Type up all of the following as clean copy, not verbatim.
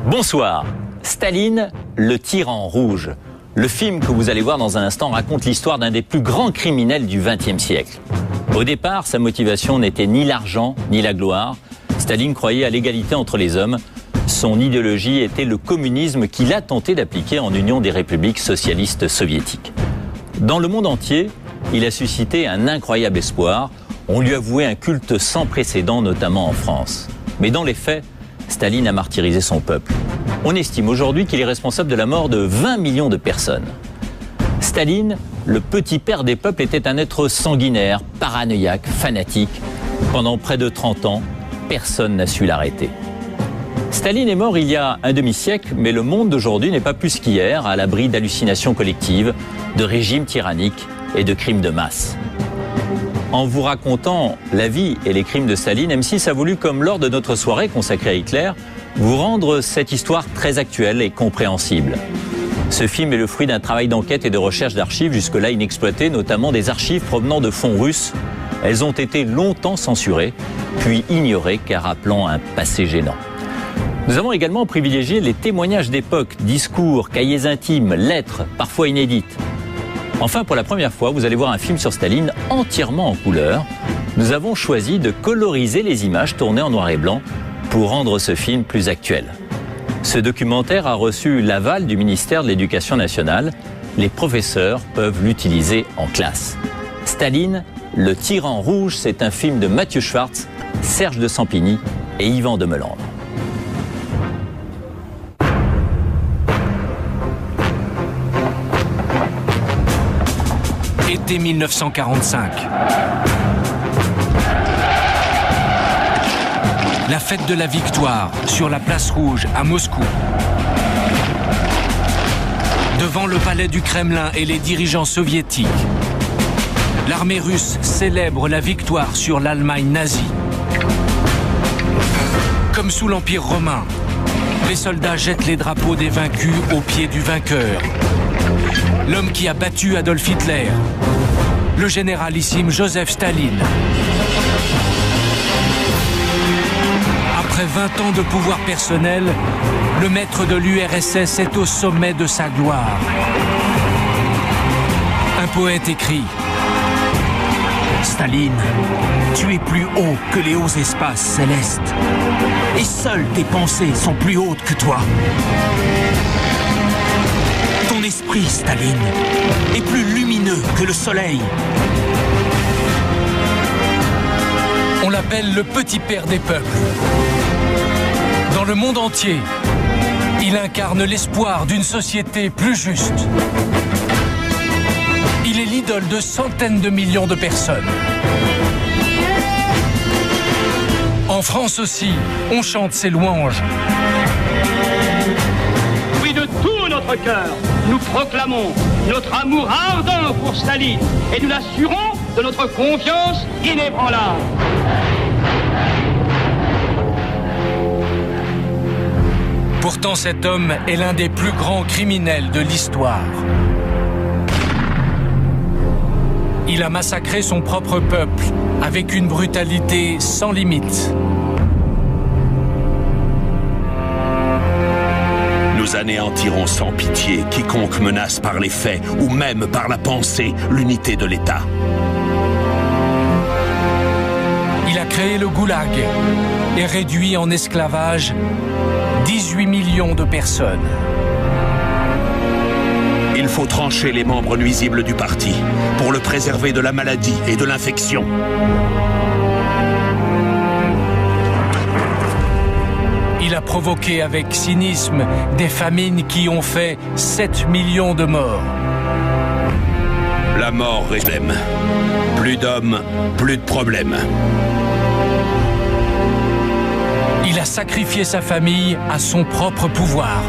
Bonsoir. Staline, le tyran rouge. Le film que vous allez voir dans un instant raconte l'histoire d'un des plus grands criminels du XXe siècle. Au départ, sa motivation n'était ni l'argent ni la gloire. Staline croyait à l'égalité entre les hommes. Son idéologie était le communisme qu'il a tenté d'appliquer en Union des républiques socialistes soviétiques. Dans le monde entier, il a suscité un incroyable espoir. On lui a voué un culte sans précédent, notamment en France. Mais dans les faits, Staline a martyrisé son peuple. On estime aujourd'hui qu'il est responsable de la mort de 20 millions de personnes. Staline, le petit père des peuples, était un être sanguinaire, paranoïaque, fanatique. Pendant près de 30 ans, personne n'a su l'arrêter. Staline est mort il y a un demi-siècle, mais le monde d'aujourd'hui n'est pas plus qu'hier, à l'abri d'hallucinations collectives, de régimes tyranniques et de crimes de masse. En vous racontant la vie et les crimes de Staline, M6 a voulu, comme lors de notre soirée consacrée à Hitler, vous rendre cette histoire très actuelle et compréhensible. Ce film est le fruit d'un travail d'enquête et de recherche d'archives jusque-là inexploitées, notamment des archives provenant de fonds russes. Elles ont été longtemps censurées, puis ignorées car rappelant un passé gênant. Nous avons également privilégié les témoignages d'époque, discours, cahiers intimes, lettres, parfois inédites. Enfin, pour la première fois, vous allez voir un film sur Staline entièrement en couleur. Nous avons choisi de coloriser les images tournées en noir et blanc pour rendre ce film plus actuel. Ce documentaire a reçu l'aval du ministère de l'Éducation nationale. Les professeurs peuvent l'utiliser en classe. Staline, le tyran rouge, c'est un film de Mathieu Schwartz, Serge de Sampigny et Yvan de Melandre. Été 1945. La fête de la victoire sur la place rouge à Moscou. Devant le palais du Kremlin et les dirigeants soviétiques, l'armée russe célèbre la victoire sur l'Allemagne nazie. Comme sous l'Empire romain, les soldats jettent les drapeaux des vaincus aux pieds du vainqueur. L'homme qui a battu Adolf Hitler, le généralissime Joseph Staline. Après 20 ans de pouvoir personnel, le maître de l'URSS est au sommet de sa gloire. Un poète écrit: Staline, tu es plus haut que les hauts espaces célestes, et seules tes pensées sont plus hautes que toi. Ton esprit, Staline, est plus lumineux que le soleil. On l'appelle le petit père des peuples. Dans le monde entier, il incarne l'espoir d'une société plus juste. Il est l'idole de centaines de millions de personnes. En France aussi, on chante ses louanges. Oui, de tout notre cœur, nous proclamons notre amour ardent pour Staline et nous l'assurons de notre confiance inébranlable. Pourtant, cet homme est l'un des plus grands criminels de l'histoire. Il a massacré son propre peuple avec une brutalité sans limite. Nous anéantirons sans pitié quiconque menace par les faits ou même par la pensée l'unité de l'État. Il a créé le goulag et réduit en esclavage 18 millions de personnes. Il faut trancher les membres nuisibles du parti pour le préserver de la maladie et de l'infection. Il a provoqué avec cynisme des famines qui ont fait 7 millions de morts. La mort est problème. Plus d'hommes, plus de problèmes. Il a sacrifié sa famille à son propre pouvoir.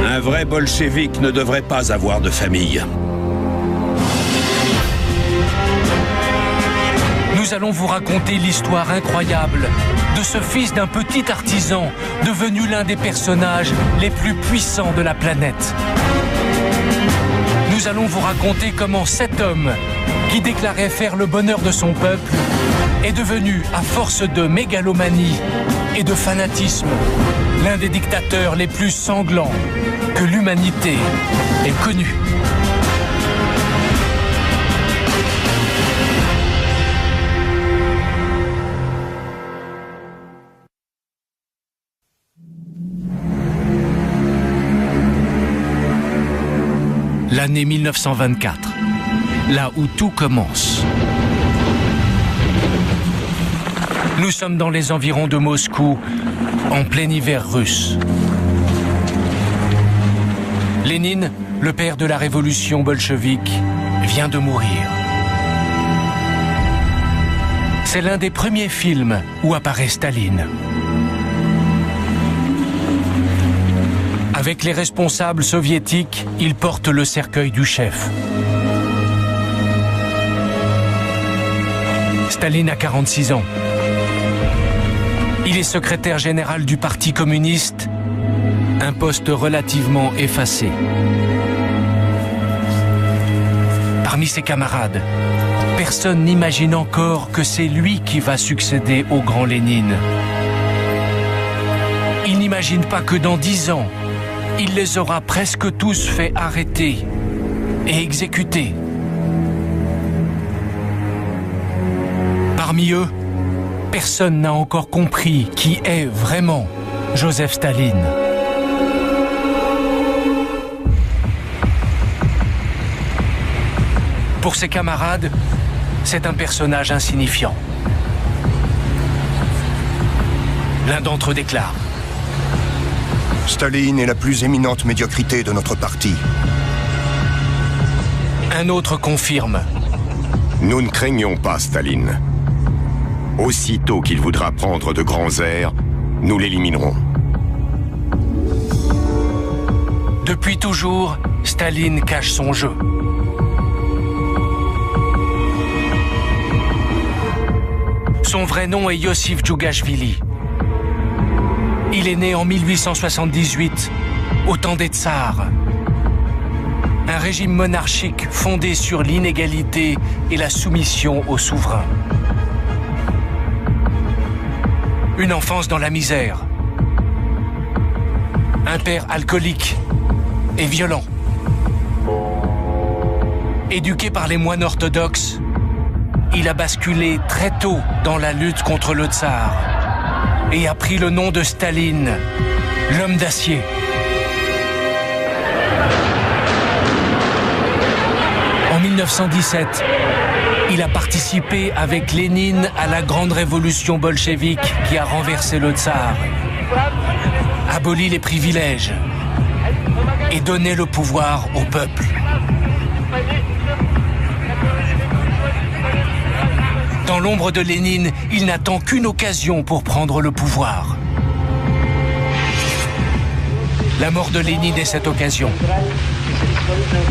Un vrai bolchevique ne devrait pas avoir de famille. Nous allons vous raconter l'histoire incroyable de ce fils d'un petit artisan devenu l'un des personnages les plus puissants de la planète. Nous allons vous raconter comment cet homme, qui déclarait faire le bonheur de son peuple, est devenu, à force de mégalomanie et de fanatisme, l'un des dictateurs les plus sanglants que l'humanité ait connus. L'année 1924, là où tout commence. Nous sommes dans les environs de Moscou, en plein hiver russe. Lénine, le père de la révolution bolchevique, vient de mourir. C'est l'un des premiers films où apparaît Staline. Avec les responsables soviétiques, il porte le cercueil du chef. Staline a 46 ans. Il est secrétaire général du Parti communiste, un poste relativement effacé. Parmi ses camarades, personne n'imagine encore que c'est lui qui va succéder au grand Lénine. Il n'imagine pas que dans 10 ans, il les aura presque tous fait arrêter et exécuter. Parmi eux, personne n'a encore compris qui est vraiment Joseph Staline. Pour ses camarades, c'est un personnage insignifiant. L'un d'entre eux déclare: Staline est la plus éminente médiocrité de notre parti. Un autre confirme: Nous ne craignons pas Staline. Aussitôt qu'il voudra prendre de grands airs, nous l'éliminerons. Depuis toujours, Staline cache son jeu. Son vrai nom est Yossif Djougashvili. Il est né en 1878, au temps des tsars. Un régime monarchique fondé sur l'inégalité et la soumission au souverain. Une enfance dans la misère. Un père alcoolique et violent. Éduqué par les moines orthodoxes, il a basculé très tôt dans la lutte contre le tsar et a pris le nom de Staline, l'homme d'acier. En 1917, il a participé avec Lénine à la grande révolution bolchevique qui a renversé le tsar, aboli les privilèges et donné le pouvoir au peuple. Dans l'ombre de Lénine, il n'attend qu'une occasion pour prendre le pouvoir. La mort de Lénine est cette occasion.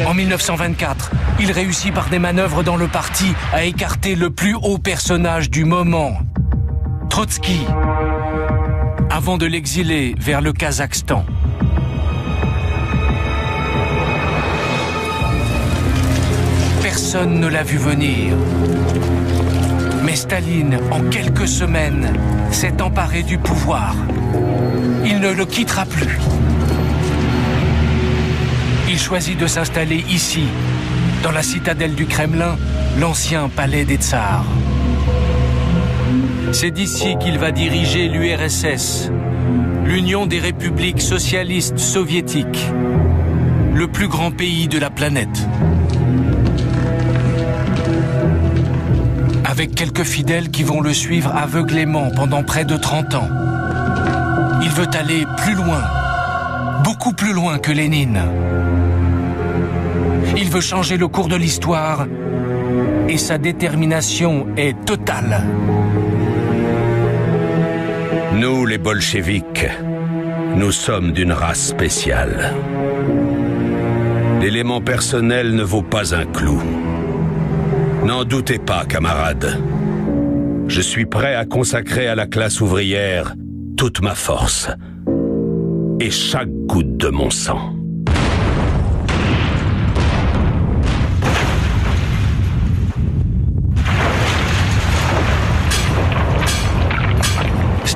En 1924, il réussit par des manœuvres dans le parti à écarter le plus haut personnage du moment, Trotsky, avant de l'exiler vers le Kazakhstan. Personne ne l'a vu venir. Mais Staline, en quelques semaines, s'est emparé du pouvoir. Il ne le quittera plus. Il choisit de s'installer ici, dans la citadelle du Kremlin, l'ancien palais des tsars. C'est d'ici qu'il va diriger l'URSS, l'Union des républiques socialistes soviétiques, le plus grand pays de la planète. Avec quelques fidèles qui vont le suivre aveuglément pendant près de 30 ans. Il veut aller plus loin, beaucoup plus loin que Lénine. Il veut changer le cours de l'histoire et sa détermination est totale. Nous, les bolcheviks, nous sommes d'une race spéciale. L'élément personnel ne vaut pas un clou. N'en doutez pas, camarades. Je suis prêt à consacrer à la classe ouvrière toute ma force et chaque goutte de mon sang.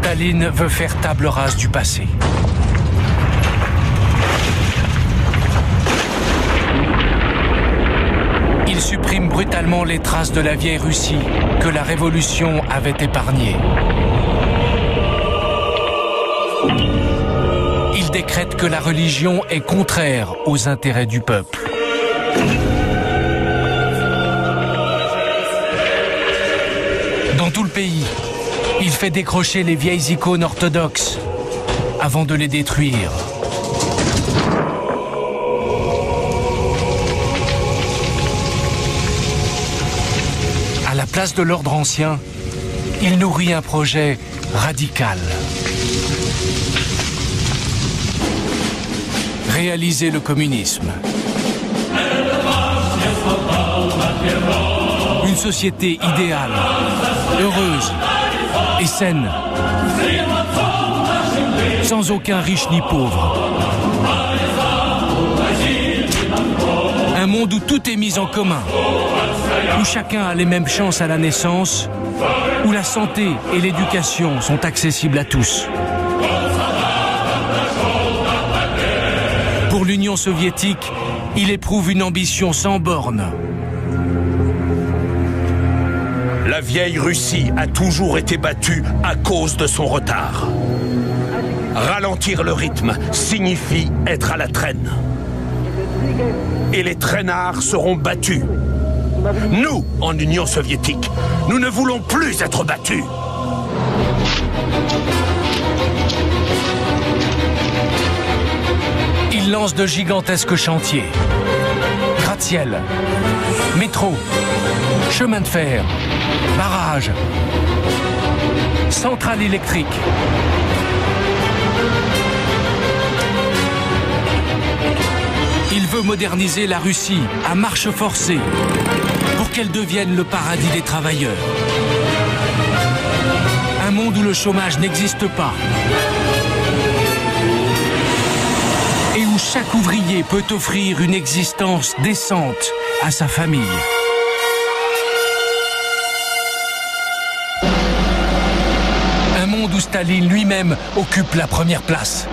Staline veut faire table rase du passé. Il supprime brutalement les traces de la vieille Russie que la révolution avait épargnées. Il décrète que la religion est contraire aux intérêts du peuple. Dans tout le pays, il fait décrocher les vieilles icônes orthodoxes avant de les détruire. À la place de l'ordre ancien, il nourrit un projet radical. Réaliser le communisme. Une société idéale, heureuse et saine, sans aucun riche ni pauvre. Un monde où tout est mis en commun, où chacun a les mêmes chances à la naissance, où la santé et l'éducation sont accessibles à tous. Pour l'Union soviétique, il éprouve une ambition sans bornes. La vieille Russie a toujours été battue à cause de son retard. Ralentir le rythme signifie être à la traîne. Et les traînards seront battus. Nous, en Union soviétique, nous ne voulons plus être battus. Il lance de gigantesques chantiers. Gratte-ciel, métro, chemin de fer, barrages, centrales électriques. Il veut moderniser la Russie à marche forcée pour qu'elle devienne le paradis des travailleurs. Un monde où le chômage n'existe pas. Et où chaque ouvrier peut offrir une existence décente à sa famille. Un monde où Staline lui-même occupe la première place.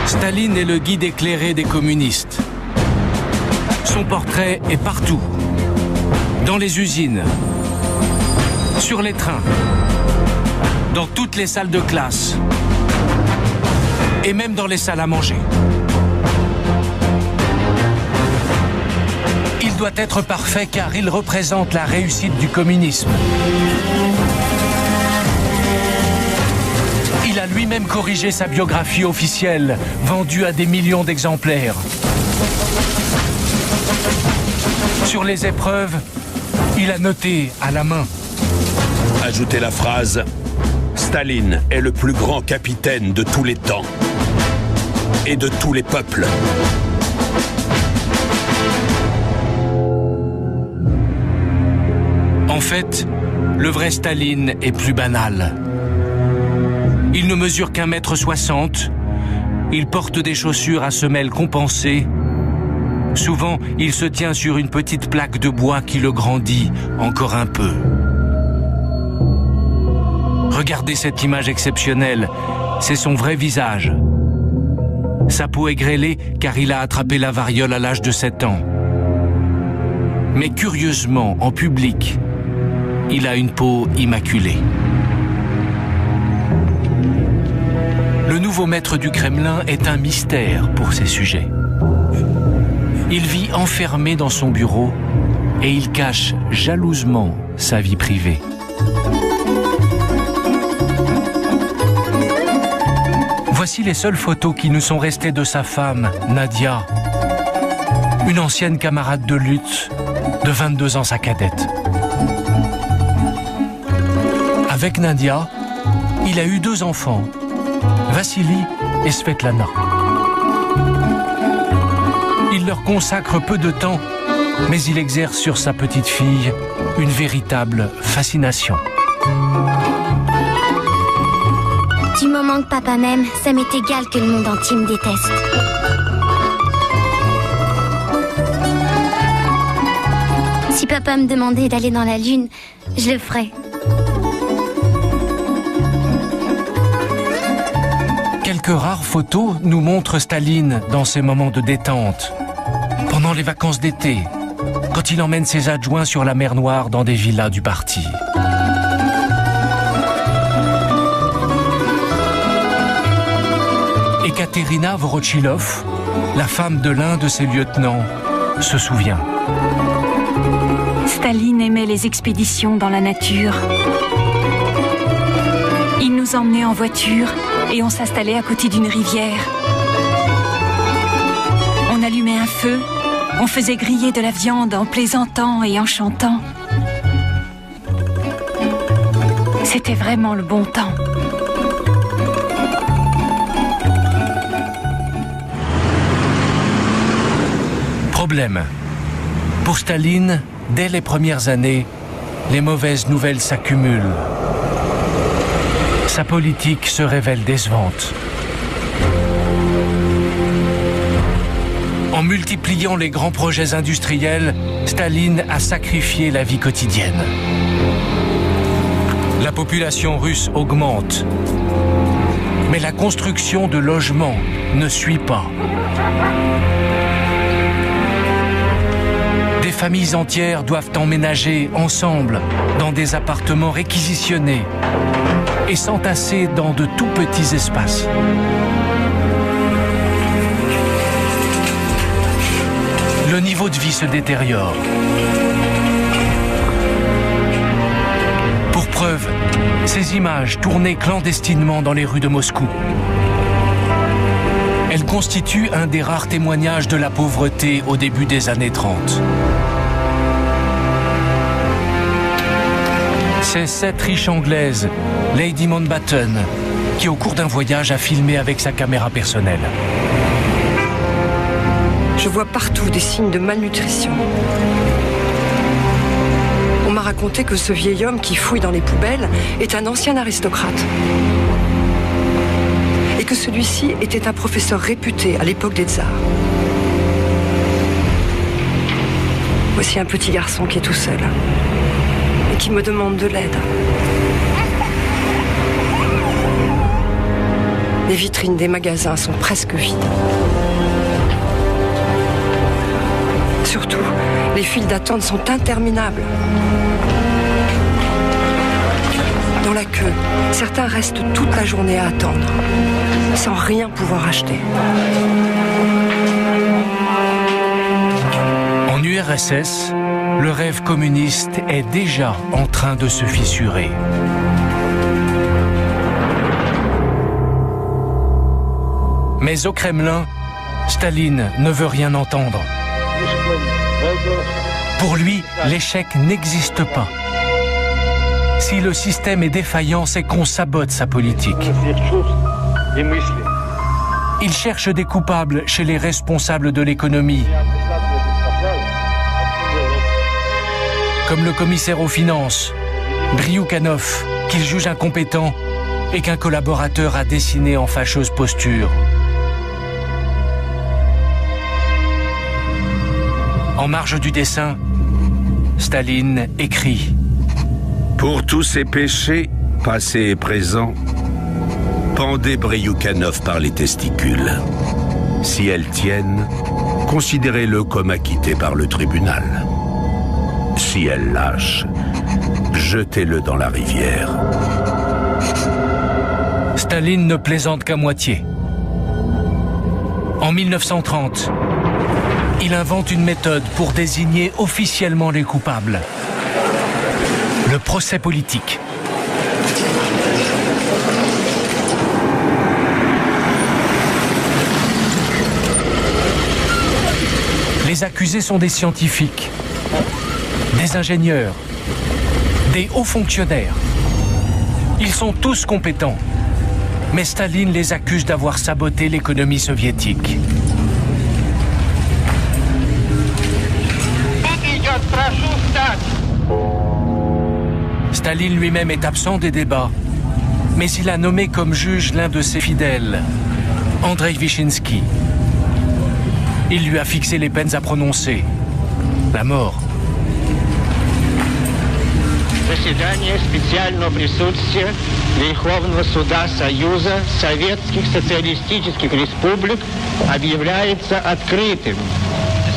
Staline est le guide éclairé des communistes. Son portrait est partout. Dans les usines, sur les trains, dans toutes les salles de classe et même dans les salles à manger. Il doit être parfait car il représente la réussite du communisme. Il a lui-même corrigé sa biographie officielle, vendue à des millions d'exemplaires. Sur les épreuves, il a noté à la main. Ajoutez la phrase « Staline est le plus grand capitaine de tous les temps et de tous les peuples ». En fait, le vrai Staline est plus banal. Il ne mesure qu'1,60 m, il porte des chaussures à semelles compensées. Souvent, il se tient sur une petite plaque de bois qui le grandit encore un peu. Regardez cette image exceptionnelle, c'est son vrai visage. Sa peau est grêlée car il a attrapé la variole à l'âge de 7 ans. Mais curieusement, en public, il a une peau immaculée. Le nouveau maître du Kremlin est un mystère pour ses sujets. Il vit enfermé dans son bureau et il cache jalousement sa vie privée. Voici les seules photos qui nous sont restées de sa femme, Nadia, une ancienne camarade de lutte, de 22 ans sa cadette. Avec Nadia, il a eu 2 enfants, Vassili et Svetlana. Il leur consacre peu de temps, mais il exerce sur sa petite fille une véritable fascination. moment que papa m'aime, ça m'est égal que le monde entier me déteste. Si papa me demandait d'aller dans la lune, je le ferais. Quelques rares photos nous montrent Staline dans ses moments de détente, pendant les vacances d'été, quand il emmène ses adjoints sur la mer Noire dans des villas du parti. Ekaterina Vorochilov, la femme de l'un de ses lieutenants, se souvient. Staline aimait les expéditions dans la nature. Il nous emmenait en voiture et on s'installait à côté d'une rivière. On allumait un feu, on faisait griller de la viande en plaisantant et en chantant. C'était vraiment le bon temps. Problème. Pour Staline, dès les premières années, les mauvaises nouvelles s'accumulent. Sa politique se révèle décevante. En multipliant les grands projets industriels, Staline a sacrifié la vie quotidienne. La population russe augmente, mais la construction de logements ne suit pas. Des familles entières doivent emménager ensemble dans des appartements réquisitionnés et s'entasser dans de tout petits espaces. Le niveau de vie se détériore. Pour preuve, ces images tournées clandestinement dans les rues de Moscou. Elles constituent un des rares témoignages de la pauvreté au début des années 30. C'est cette riche anglaise, Lady Mountbatten, qui au cours d'un voyage a filmé avec sa caméra personnelle. Je vois partout des signes de malnutrition. On m'a raconté que ce vieil homme qui fouille dans les poubelles est un ancien aristocrate. Et que celui-ci était un professeur réputé à l'époque des tsars. Voici un petit garçon qui est tout seul et qui me demande de l'aide. Les vitrines des magasins sont presque vides. Surtout, les files d'attente sont interminables. Dans la queue, certains restent toute la journée à attendre, sans rien pouvoir acheter. En URSS, le rêve communiste est déjà en train de se fissurer. Mais au Kremlin, Staline ne veut rien entendre. Pour lui, l'échec n'existe pas. Si le système est défaillant, c'est qu'on sabote sa politique. Il cherche des coupables chez les responsables de l'économie, comme le commissaire aux finances, Bryukhanov, qu'il juge incompétent et qu'un collaborateur a dessiné en fâcheuse posture. En marge du dessin, Staline écrit: Pour tous ces péchés, passés et présents, pendez Bryukhanov par les testicules. Si elles tiennent, considérez-le comme acquitté par le tribunal. Si elles lâchent, jetez-le dans la rivière. Staline ne plaisante qu'à moitié. En 1930, il invente une méthode pour désigner officiellement les coupables. Le procès politique. Les accusés sont des scientifiques, des ingénieurs, des hauts fonctionnaires. Ils sont tous compétents, mais Staline les accuse d'avoir saboté l'économie soviétique. Staline lui-même est absent des débats Mais il a nommé comme juge l'un de ses fidèles, Andrei Wyszynski. Il lui a fixé les peines à prononcer. La mort. Заседание специального присутствия Верховного суда Союза Советских Социалистических Республик объявляется открытым.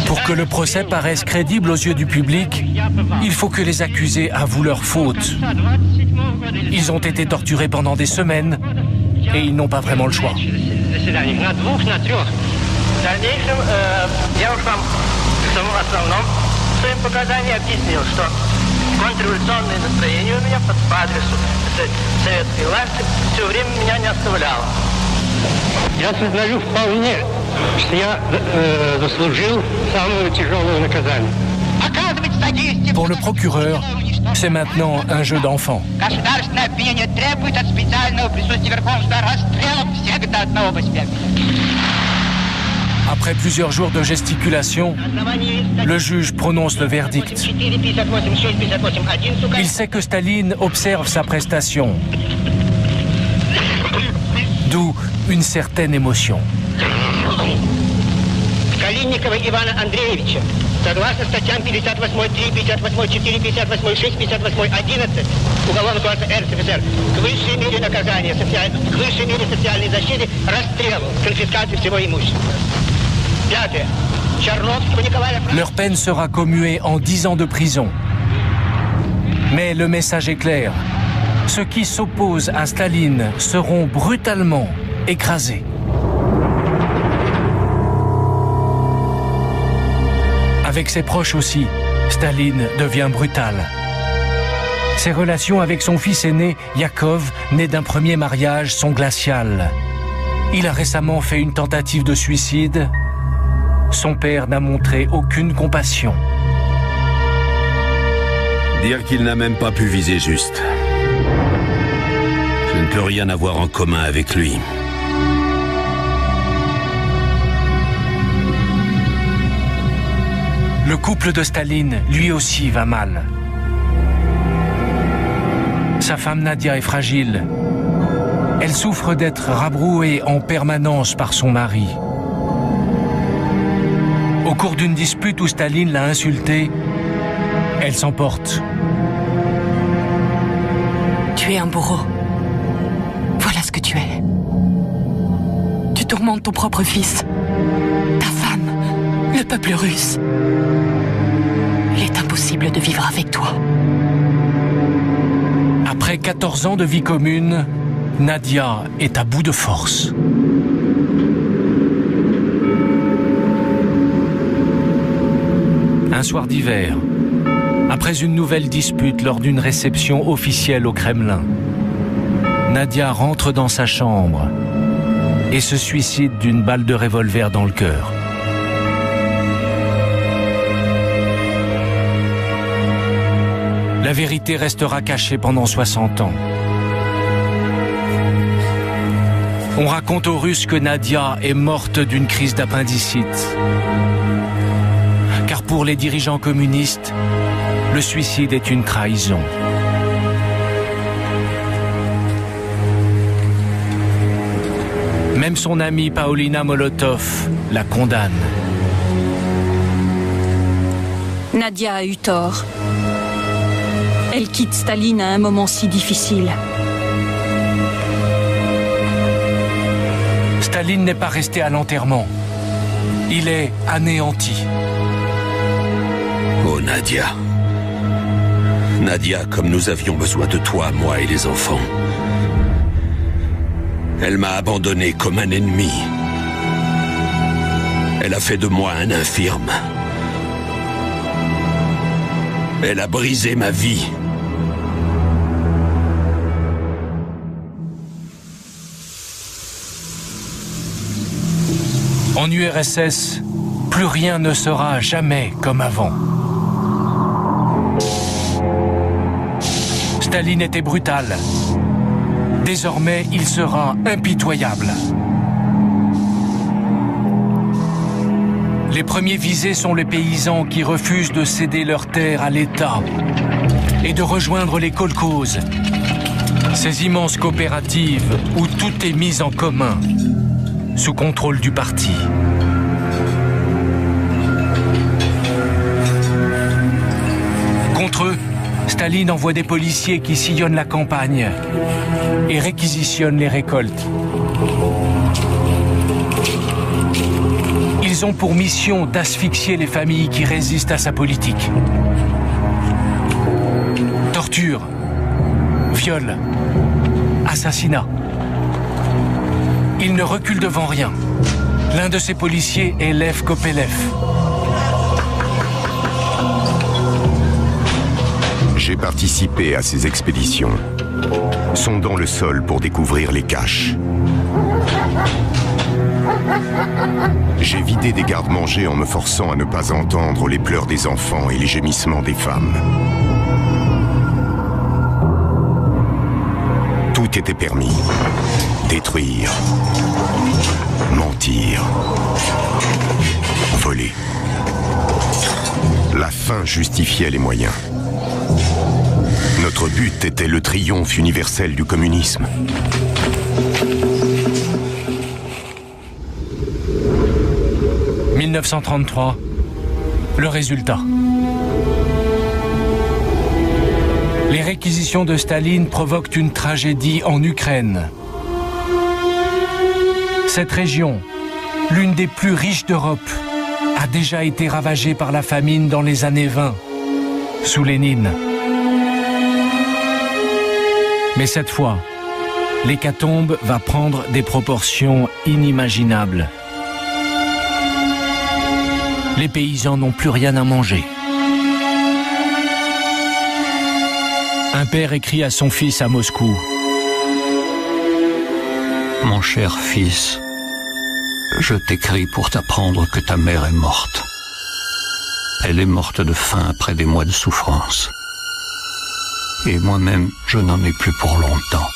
Pour que le procès paraisse crédible aux yeux du public, il faut que les accusés avouent leurs fautes. Ils ont été torturés pendant des semaines et ils n'ont pas vraiment le choix. Контрреволюционное настроение у меня по адресу советской власти все время меня не оставляло. Я сознаю вполне, что я заслужил самое тяжелое наказание. Pour le procureur, c'est maintenant un jeu d'enfant. Государственное обвинение требует от специального присутствия Верховного суда расстрела всех до одного посмертия. Après plusieurs jours de gesticulation, le juge prononce le verdict. Il sait que Staline observe sa prestation, d'où une certaine émotion. Калинникова Ивана Андреевича, согласно статьям 58.3, 58.4, 58.6, 58.11 Уголовного кодекса РСФСР, к высшей мере наказания, к высшей мере социальной защиты, расстрелу, конфискации всего имущества. Leur peine sera commuée en 10 ans de prison. Mais le message est clair. Ceux qui s'opposent à Staline seront brutalement écrasés. Avec ses proches aussi, Staline devient brutal. Ses relations avec son fils aîné, Yakov, né d'un premier mariage, sont glaciales. Il a récemment fait une tentative de suicide. Son père n'a montré aucune compassion. Dire qu'il n'a même pas pu viser juste. Je ne peux rien avoir en commun avec lui. Le couple de Staline, lui aussi, va mal. Sa femme Nadia est fragile. Elle souffre d'être rabrouée en permanence par son mari. Au cours d'une dispute où Staline l'a insultée, elle s'emporte. Tu es un bourreau. Voilà ce que tu es. Tu tourmentes ton propre fils, ta femme, le peuple russe. Il est impossible de vivre avec toi. Après 14 ans de vie commune, Nadia est à bout de force. Un soir d'hiver, après une nouvelle dispute lors d'une réception officielle au Kremlin, Nadia rentre dans sa chambre et se suicide d'une balle de revolver dans le cœur. La vérité restera cachée pendant 60 ans. On raconte aux Russes que Nadia est morte d'une crise d'appendicite. Car pour les dirigeants communistes, le suicide est une trahison. Même son amie Paulina Molotov la condamne. Nadia a eu tort. Elle quitte Staline à un moment si difficile. Staline n'est pas resté à l'enterrement. Il est anéanti. Oh Nadia. Nadia, comme nous avions besoin de toi, moi et les enfants. Elle m'a abandonné comme un ennemi. Elle a fait de moi un infirme. Elle a brisé ma vie. En URSS, plus rien ne sera jamais comme avant. Staline était brutal. Désormais, il sera impitoyable. Les premiers visés sont les paysans qui refusent de céder leurs terres à l'État et de rejoindre les kolkhozes. Ces immenses coopératives où tout est mis en commun, sous contrôle du parti. Contre eux, Staline envoie des policiers qui sillonnent la campagne et réquisitionnent les récoltes. Ils ont pour mission d'asphyxier les familles qui résistent à sa politique. Torture, viol, assassinat. Il ne recule devant rien. L'un de ses policiers est Lev Kopelev. J'ai participé à ces expéditions, sondant le sol pour découvrir les caches. J'ai vidé des garde-manger en me forçant à ne pas entendre les pleurs des enfants et les gémissements des femmes. Tout était permis. Détruire, mentir, voler. La fin justifiait les moyens. Notre but était le triomphe universel du communisme. « 1933, le résultat. Les réquisitions de Staline provoquent une tragédie en Ukraine. Cette région, l'une des plus riches d'Europe, a déjà été ravagée par la famine dans les années 20, sous Lénine. Mais cette fois, l'hécatombe va prendre des proportions inimaginables. Les paysans n'ont plus rien à manger. Un père écrit à son fils à Moscou. Mon cher fils, je t'écris pour t'apprendre que ta mère est morte. Elle est morte de faim après des mois de souffrance. Et moi-même, je n'en ai plus pour longtemps.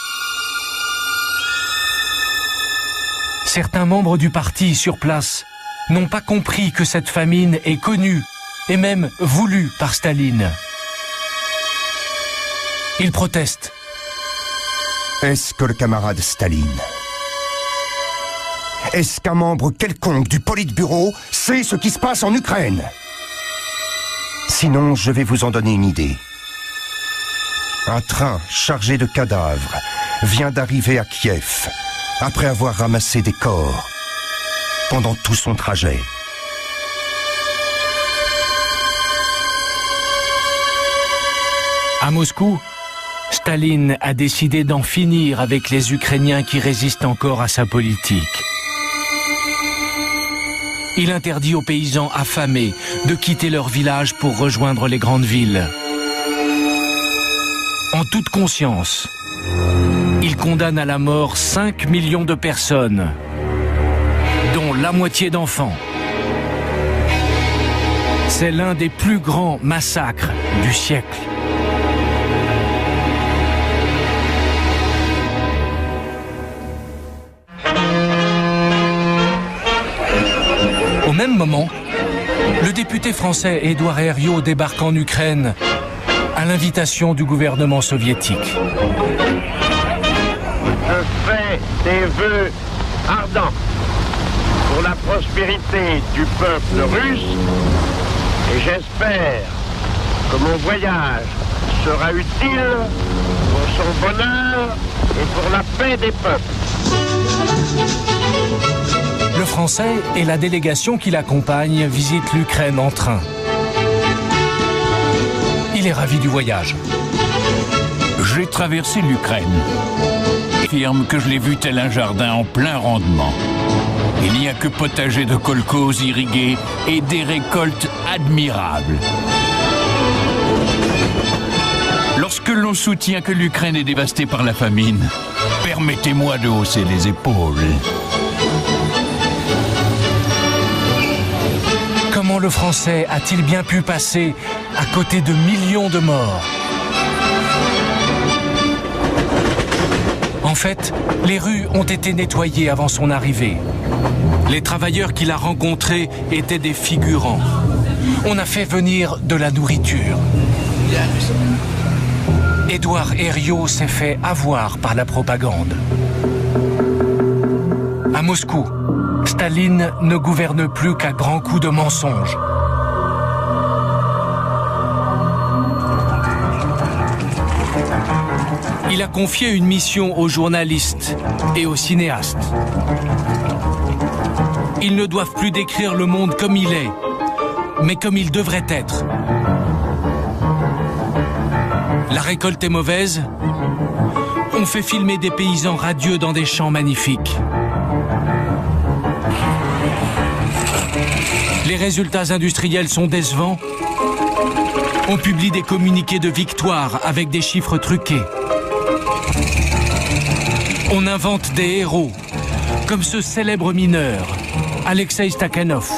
Certains membres du parti sur place n'ont pas compris que cette famine est connue et même voulue par Staline. Ils protestent. Est-ce que le camarade Staline, est-ce qu'un membre quelconque du Politburo sait ce qui se passe en Ukraine? Sinon, je vais vous en donner une idée. Un train chargé de cadavres vient d'arriver à Kiev après avoir ramassé des corps pendant tout son trajet. À Moscou, Staline a décidé d'en finir avec les Ukrainiens qui résistent encore à sa politique. Il interdit aux paysans affamés de quitter leur village pour rejoindre les grandes villes. En toute conscience, il condamne à la mort 5 millions de personnes, dont la moitié d'enfants. C'est l'un des plus grands massacres du siècle. Au même moment, le député français Édouard Herriot débarque en Ukraine à l'invitation du gouvernement soviétique. Je fais des vœux ardents pour la prospérité du peuple russe et j'espère que mon voyage sera utile pour son bonheur et pour la paix des peuples. Le Français et la délégation qui l'accompagne visitent l'Ukraine en train. Il est ravi du voyage. J'ai traversé l'Ukraine. J'affirme que je l'ai vu tel un jardin en plein rendement. Il n'y a que potager de kolkhozes irrigués et des récoltes admirables. Lorsque l'on soutient que l'Ukraine est dévastée par la famine, permettez-moi de hausser les épaules. Comment le Français a-t-il bien pu passer à côté de millions de morts? En fait, les rues ont été nettoyées avant son arrivée. Les travailleurs qu'il a rencontrés étaient des figurants. On a fait venir de la nourriture. Édouard Herriot s'est fait avoir par la propagande. À Moscou, Staline ne gouverne plus qu'à grands coups de mensonges. Il a confié une mission aux journalistes et aux cinéastes. Ils ne doivent plus décrire le monde comme il est, mais comme il devrait être. La récolte est mauvaise. On fait filmer des paysans radieux dans des champs magnifiques. Les résultats industriels sont décevants. On publie des communiqués de victoire avec des chiffres truqués. On invente des héros, comme ce célèbre mineur, Alexei Stakhanov.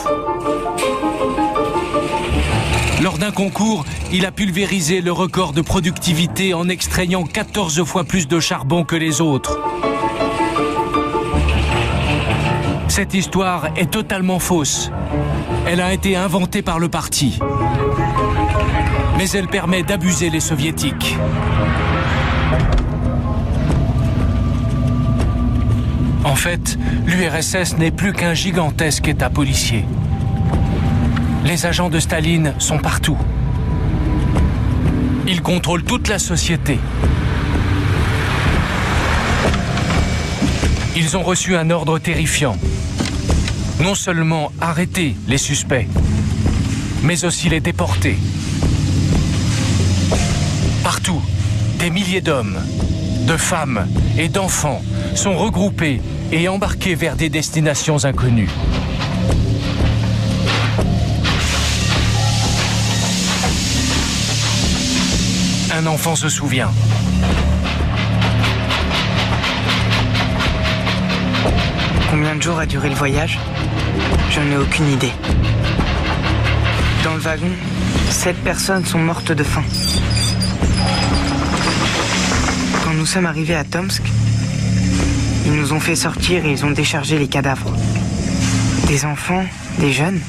Lors d'un concours, il a pulvérisé le record de productivité en extrayant 14 fois plus de charbon que les autres. Cette histoire est totalement fausse. Elle a été inventée par le parti. Mais elle permet d'abuser les soviétiques. En fait, l'URSS n'est plus qu'un gigantesque État policier. Les agents de Staline sont partout. Ils contrôlent toute la société. Ils ont reçu un ordre terrifiant. Non seulement arrêter les suspects, mais aussi les déporter. Partout, des milliers d'hommes, de femmes et d'enfants sont regroupés et embarqués vers des destinations inconnues. Un enfant se souvient. Combien de jours a duré le voyage? Je n'ai aucune idée. Dans le wagon, 7 personnes sont mortes de faim. Quand nous sommes arrivés à Tomsk, ils nous ont fait sortir et ils ont déchargé les cadavres. Des enfants, des jeunes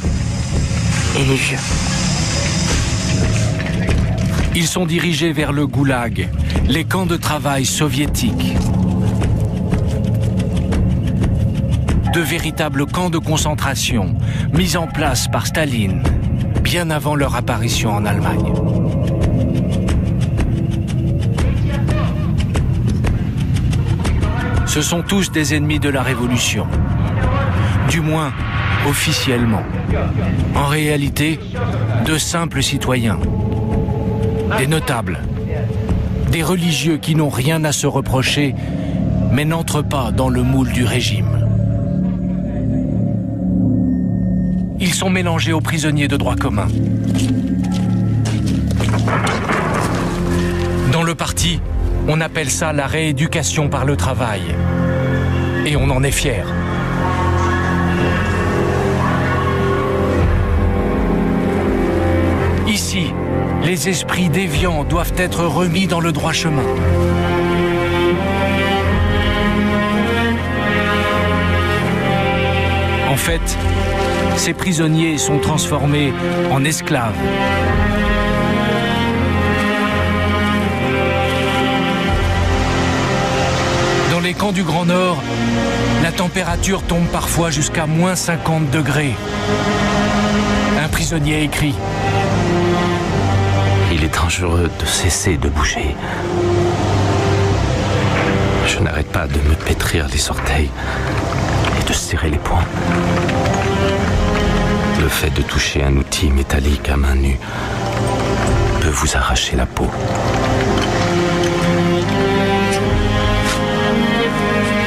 et les vieux. Ils sont dirigés vers le goulag, les camps de travail soviétiques. De véritables camps de concentration mis en place par Staline bien avant leur apparition en Allemagne. Ce sont tous des ennemis de la Révolution, du moins officiellement. En réalité, de simples citoyens, des notables, des religieux qui n'ont rien à se reprocher, mais n'entrent pas dans le moule du régime. Ils sont mélangés aux prisonniers de droit commun. Dans le parti, on appelle ça la rééducation par le travail. Et on en est fier. Ici, les esprits déviants doivent être remis dans le droit chemin. En fait, ces prisonniers sont transformés en esclaves. Dans les camps du Grand Nord, la température tombe parfois jusqu'à moins 50 degrés. Un prisonnier écrit: il est dangereux de cesser de bouger. Je n'arrête pas de me pétrir les orteils et de serrer les poings. Le fait de toucher un outil métallique à main nue peut vous arracher la peau.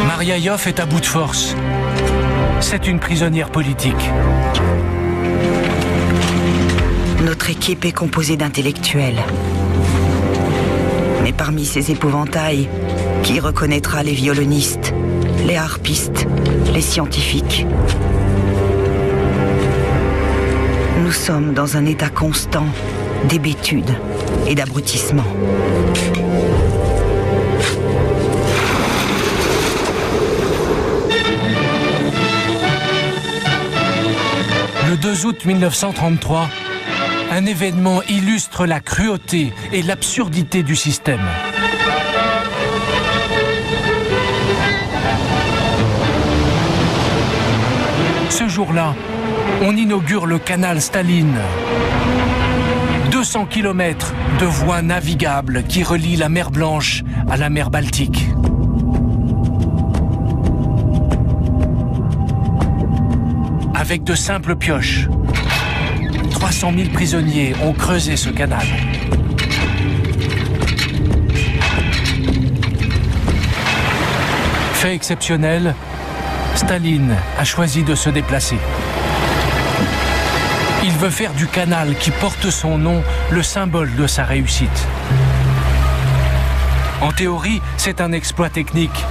Mariaïov est à bout de force. C'est une prisonnière politique. Notre équipe est composée d'intellectuels. Mais parmi ces épouvantails, qui reconnaîtra les violonistes, les harpistes, les scientifiques? Nous sommes dans un état constant d'hébétude et d'abrutissement. Le 2 août 1933, un événement illustre la cruauté et l'absurdité du système. Ce jour-là, on inaugure le canal Staline. 200 km de voies navigables qui relient la mer Blanche à la mer Baltique. Avec de simples pioches, 300 000 prisonniers ont creusé ce canal. Fait exceptionnel, Staline a choisi de se déplacer. Il veut faire du canal qui porte son nom le symbole de sa réussite. En théorie, c'est un exploit technique.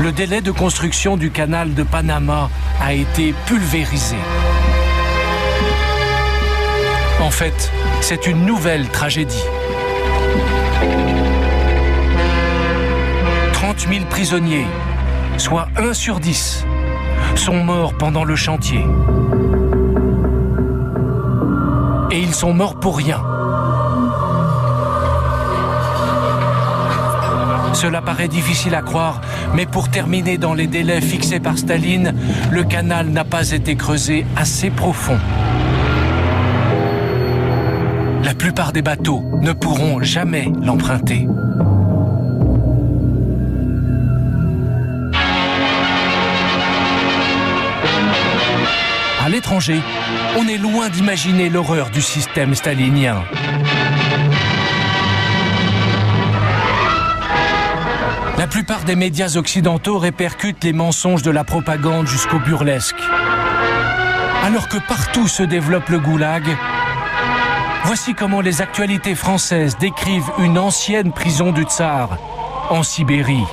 Le délai de construction du canal de Panama a été pulvérisé. En fait, c'est une nouvelle tragédie. 30 000 prisonniers, soit 1 sur 10, sont morts pendant le chantier. Et ils sont morts pour rien. Cela paraît difficile à croire, mais pour terminer dans les délais fixés par Staline, le canal n'a pas été creusé assez profond. La plupart des bateaux ne pourront jamais l'emprunter. À l'étranger, on est loin d'imaginer l'horreur du système stalinien. La plupart des médias occidentaux répercutent les mensonges de la propagande jusqu'au burlesque. Alors que partout se développe le goulag, voici comment les actualités françaises décrivent une ancienne prison du tsar en Sibérie.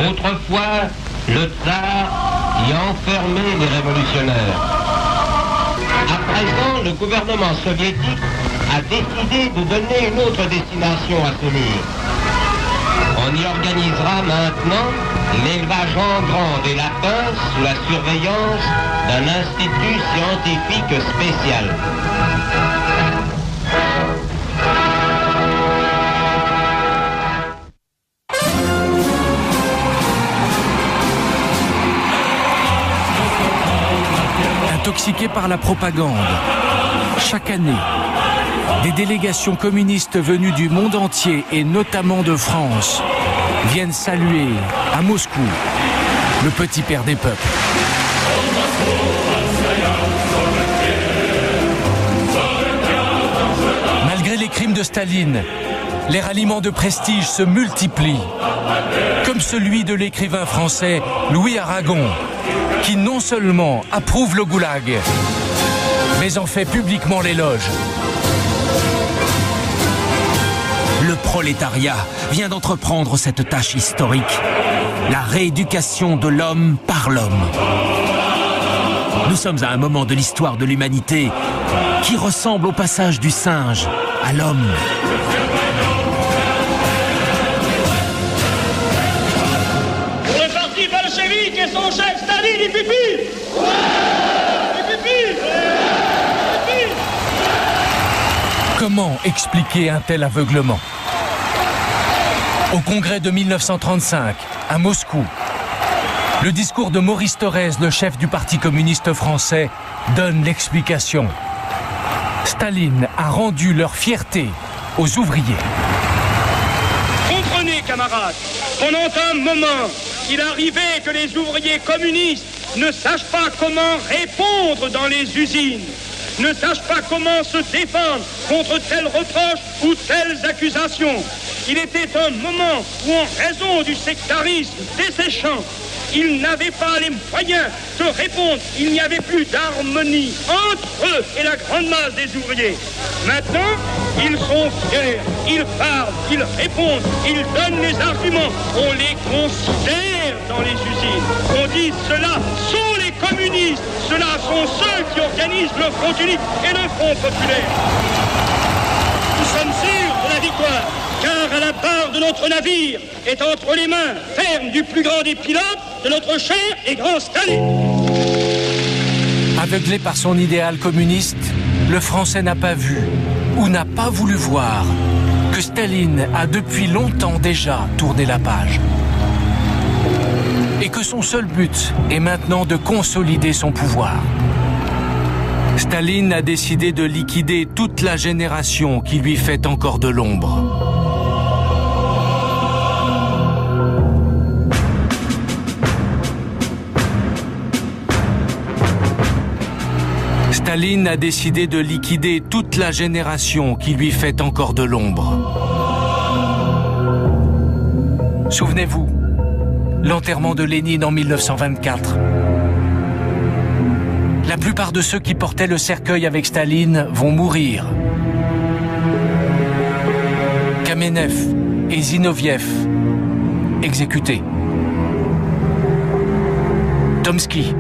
Autrefois, le tsar y enfermait les révolutionnaires. À présent, le gouvernement soviétique a décidé de donner une autre destination à ce mur. On y organisera maintenant l'élevage en grand des lapins sous la surveillance d'un institut scientifique spécial. Intoxiqués par la propagande, chaque année, des délégations communistes venues du monde entier et notamment de France viennent saluer à Moscou le petit père des peuples. Malgré les crimes de Staline, les ralliements de prestige se multiplient, comme celui de l'écrivain français Louis Aragon, qui non seulement approuve le goulag, mais en fait publiquement l'éloge. Le prolétariat vient d'entreprendre cette tâche historique, la rééducation de l'homme par l'homme. Nous sommes à un moment de l'histoire de l'humanité qui ressemble au passage du singe à l'homme. Pour le parti bolchevique et son chef Staline, il pipi! Il pipi! Comment expliquer un tel aveuglement? Au congrès de 1935, à Moscou, le discours de Maurice Thorez, le chef du Parti communiste français, donne l'explication. Staline a rendu leur fierté aux ouvriers. Comprenez, camarades, pendant un moment, il arrivait que les ouvriers communistes ne sachent pas comment répondre dans les usines, ne sachent pas comment se défendre contre tels reproches ou telles accusations. Il était un moment où, en raison du sectarisme desséchant, ils n'avaient pas les moyens de répondre. Il n'y avait plus d'harmonie entre eux et la grande masse des ouvriers. Maintenant, ils sont fiers, ils parlent, ils répondent, ils donnent les arguments. On les considère dans les usines. On dit ceux-là sont les communistes, ceux-là sont ceux qui organisent le Front unique et le Front populaire. Nous sommes sûrs de la victoire, car à la barre de notre navire est entre les mains fermes du plus grand des pilotes, de notre cher et grand Staline. Aveuglé par son idéal communiste, le Français n'a pas vu ou n'a pas voulu voir que Staline a depuis longtemps déjà tourné la page. Et et que son seul but est maintenant de consolider son pouvoir. Staline a décidé de liquider toute la génération qui lui fait encore de l'ombre. Staline a décidé de liquider toute la génération qui lui fait encore de l'ombre. Souvenez-vous, l'enterrement de Lénine en 1924. La plupart de ceux qui portaient le cercueil avec Staline vont mourir. Kamenev et Zinoviev, exécutés. Tomsky,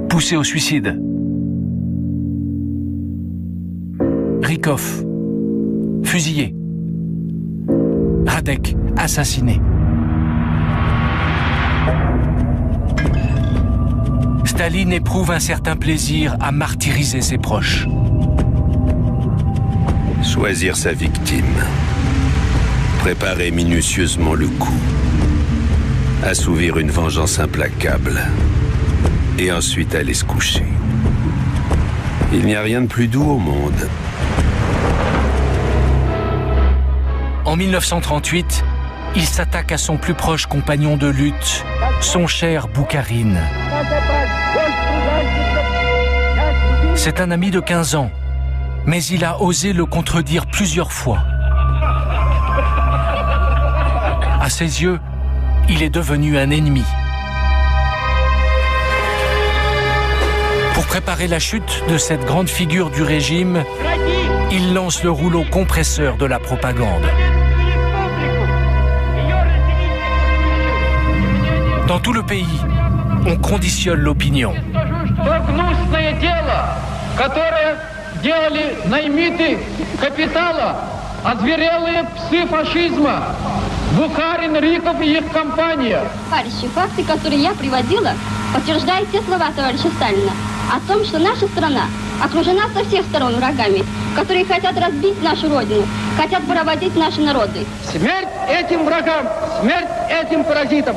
poussé au suicide. Rykov, fusillé. Radek, assassiné. Staline éprouve un certain plaisir à martyriser ses proches. Choisir sa victime. Préparer minutieusement le coup. Assouvir une vengeance implacable. Et ensuite aller se coucher. Il n'y a rien de plus doux au monde. En 1938, il s'attaque à son plus proche compagnon de lutte, son cher Boukharine. C'est un ami de 15 ans, mais il a osé le contredire plusieurs fois. À ses yeux, il est devenu un ennemi. Pour préparer la chute de cette grande figure du régime, il lance le rouleau compresseur de la propagande. Dans tout le pays, on conditionne l'opinion. Бухарин, Рыков и их компания. Товарищи, факты, которые я приводила, подтверждают те слова товарища Сталина о том, что наша страна окружена со всех сторон врагами, которые хотят разбить нашу родину, хотят поработить наши народы. Смерть этим врагам, смерть этим паразитам.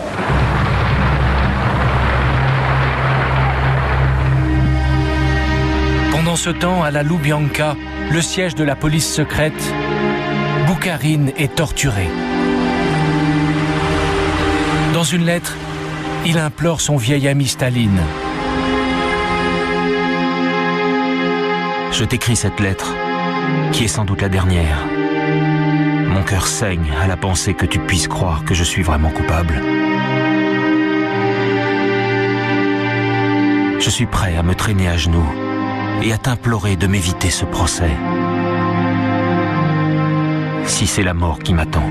Pendant ce temps, à la Loubianka, le siège de la police secrète, Boukharine est torturé. Dans une lettre, il implore son vieil ami Staline. Je t'écris cette lettre, qui est sans doute la dernière. Mon cœur saigne à la pensée que tu puisses croire que je suis vraiment coupable. Je suis prêt à me traîner à genoux et à t'implorer de m'éviter ce procès. Si c'est la mort qui m'attend,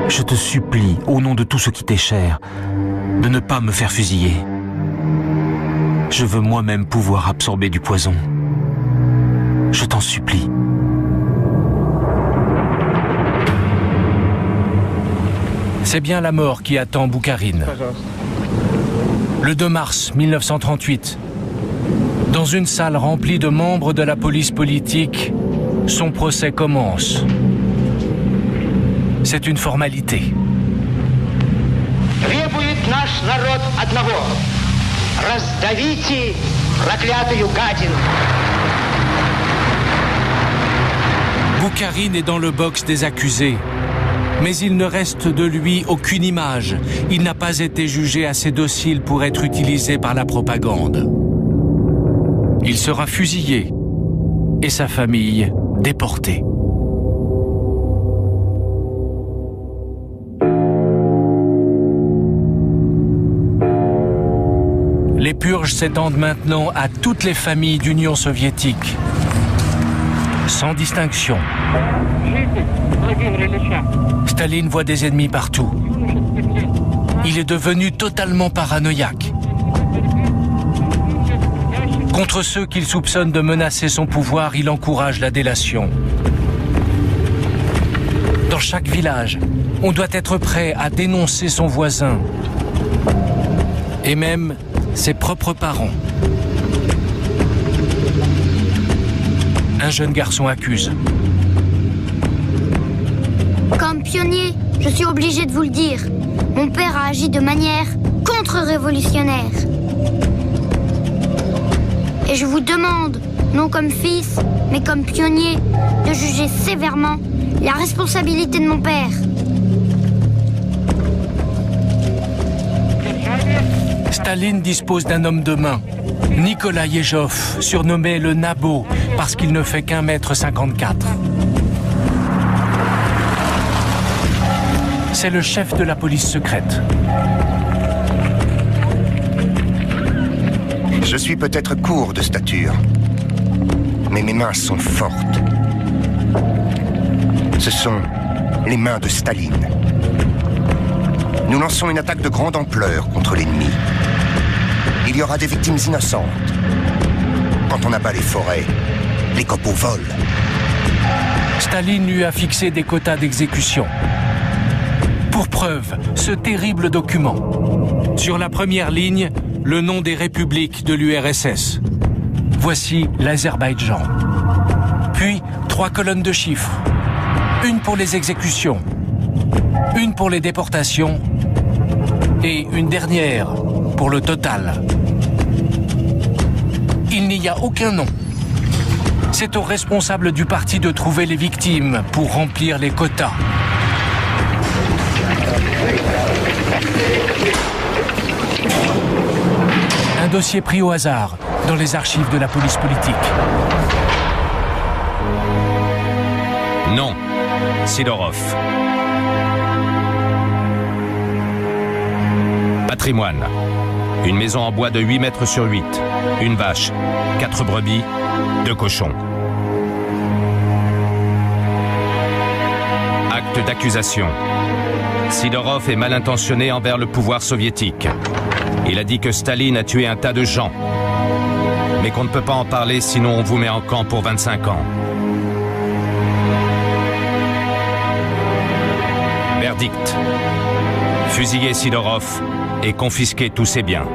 je te supplie, au nom de tout ce qui t'est cher, de ne pas me faire fusiller. Je veux moi-même pouvoir absorber du poison. Je t'en supplie. C'est bien la mort qui attend Boukharine. Le 2 mars 1938, dans une salle remplie de membres de la police politique, son procès commence. C'est une formalité. Требует наш народ одного. Раздавите проклятую гадину. Boukharine est dans le box des accusés. Mais il ne reste de lui aucune image. Il n'a pas été jugé assez docile pour être utilisé par la propagande. Il sera fusillé et sa famille déportée. Les purges s'étendent maintenant à toutes les familles d'Union soviétique, sans distinction. Staline voit des ennemis partout. Il est devenu totalement paranoïaque. Contre ceux qu'il soupçonne de menacer son pouvoir, il encourage la délation. Dans chaque village, on doit être prêt à dénoncer son voisin. Et même ses propres parents. Un jeune garçon accuse. Comme pionnier, je suis obligé de vous le dire. mon père a agi de manière contre-révolutionnaire. Et je vous demande, non comme fils, mais comme pionnier, de juger sévèrement la responsabilité de mon père. Staline dispose d'un homme de main, Nicolas Yezhov, surnommé le Nabot, parce qu'il ne fait qu'1,54 m. C'est le chef de la police secrète. Je suis peut-être court de stature, mais mes mains sont fortes. Ce sont les mains de Staline. Nous lançons une attaque de grande ampleur contre l'ennemi. Il y aura des victimes innocentes. Quand on abat les forêts, les copeaux volent. Staline lui a fixé des quotas d'exécution. Pour preuve, ce terrible document. Sur la première ligne, le nom des républiques de l'URSS. Voici l'Azerbaïdjan. Puis, 3 colonnes de chiffres. Une pour les exécutions, une pour les déportations et une dernière pour le total. Il n'y a aucun nom. C'est aux responsables du parti de trouver les victimes pour remplir les quotas. Un dossier pris au hasard dans les archives de la police politique. Non, Sidorov. Patrimoine. Une maison en bois de 8 mètres sur 8. Une vache, 4 brebis, 2 cochons. Acte d'accusation. Sidorov est mal intentionné envers le pouvoir soviétique. Il a dit que Staline a tué un tas de gens. Mais qu'on ne peut pas en parler sinon on vous met en camp pour 25 ans. Verdict. Fusiller Sidorov et confisquer tous ses biens.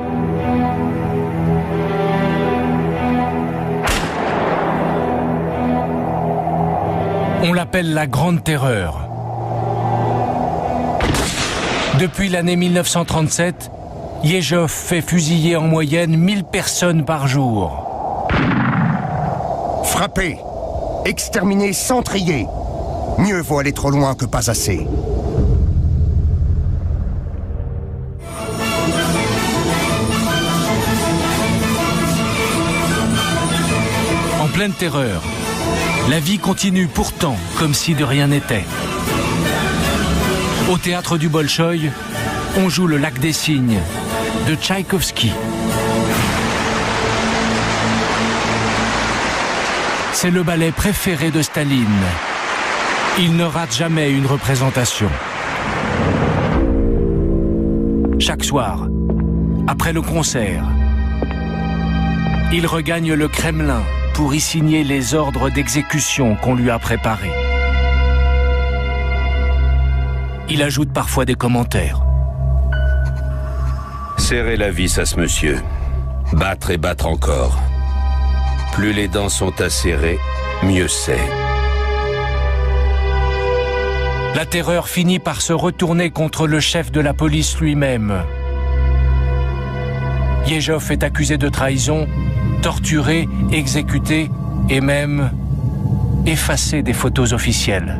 On l'appelle la Grande Terreur. Depuis l'année 1937, Yezhov fait fusiller en moyenne 1000 personnes par jour. Frapper, exterminer sans trier. Mieux vaut aller trop loin que pas assez. En pleine terreur, la vie continue pourtant comme si de rien n'était. Au théâtre du Bolchoï, on joue le Lac des Cygnes de Tchaïkovski. C'est le ballet préféré de Staline. Il ne rate jamais une représentation. Chaque soir, après le concert, il regagne le Kremlin pour y signer les ordres d'exécution qu'on lui a préparés. Il ajoute parfois des commentaires. Serrer la vis à ce monsieur. Battre et battre encore. Plus les dents sont acérées, mieux c'est. La terreur finit par se retourner contre le chef de la police lui-même. Yezhov est accusé de trahison, torturé, exécuté et même effacé des photos officielles.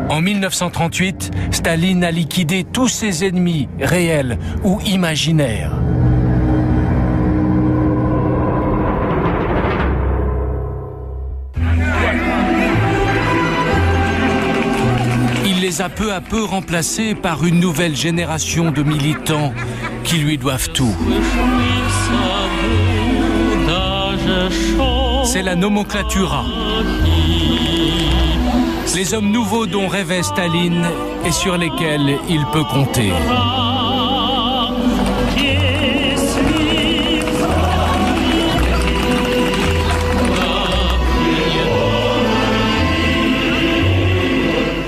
En 1938, Staline a liquidé tous ses ennemis, réels ou imaginaires. Il les a peu à peu remplacés par une nouvelle génération de militants qui lui doivent tout. C'est la nomenclatura. Les hommes nouveaux dont rêvait Staline et sur lesquels il peut compter.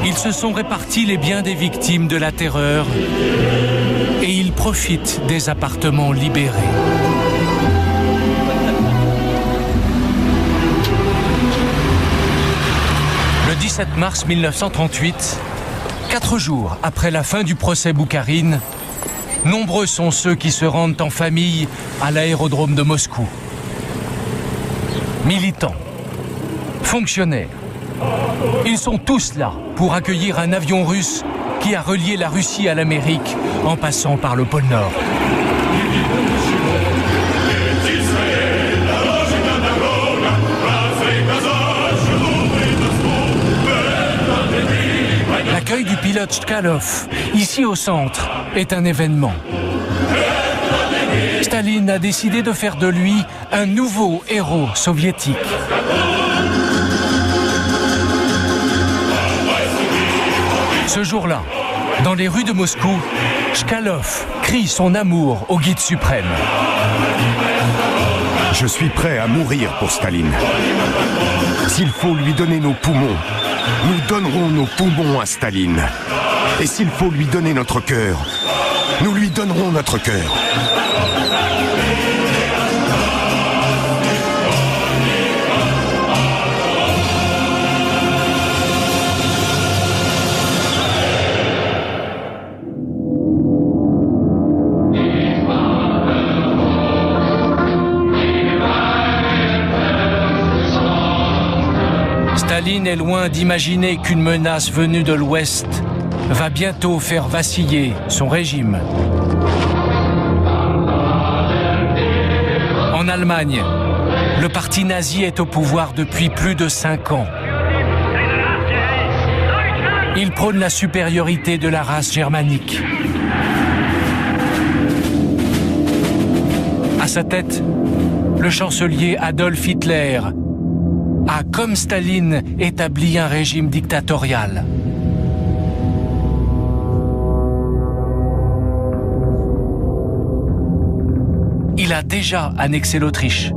Ils se sont répartis les biens des victimes de la terreur et ils profitent des appartements libérés. Le 17 mars 1938, 4 jours après la fin du procès Boukharine, nombreux sont ceux qui se rendent en famille à l'aérodrome de Moscou. Militants, fonctionnaires, ils sont tous là pour accueillir un avion russe qui a relié la Russie à l'Amérique en passant par le pôle Nord. L'accueil du pilote Chkalov, ici au centre, est un événement. Staline a décidé de faire de lui un nouveau héros soviétique. Ce jour-là, dans les rues de Moscou, Chkalov crie son amour au guide suprême. Je suis prêt à mourir pour Staline. S'il faut lui donner nos poumons, nous donnerons nos poumons à Staline. Et s'il faut lui donner notre cœur, nous lui donnerons notre cœur. Staline est loin d'imaginer qu'une menace venue de l'Ouest va bientôt faire vaciller son régime. En Allemagne, le parti nazi est au pouvoir depuis plus de 5 ans. Il prône la supériorité de la race germanique. À sa tête, le chancelier Adolf Hitler a, comme Staline, établi un régime dictatorial. Il a déjà annexé l'Autriche.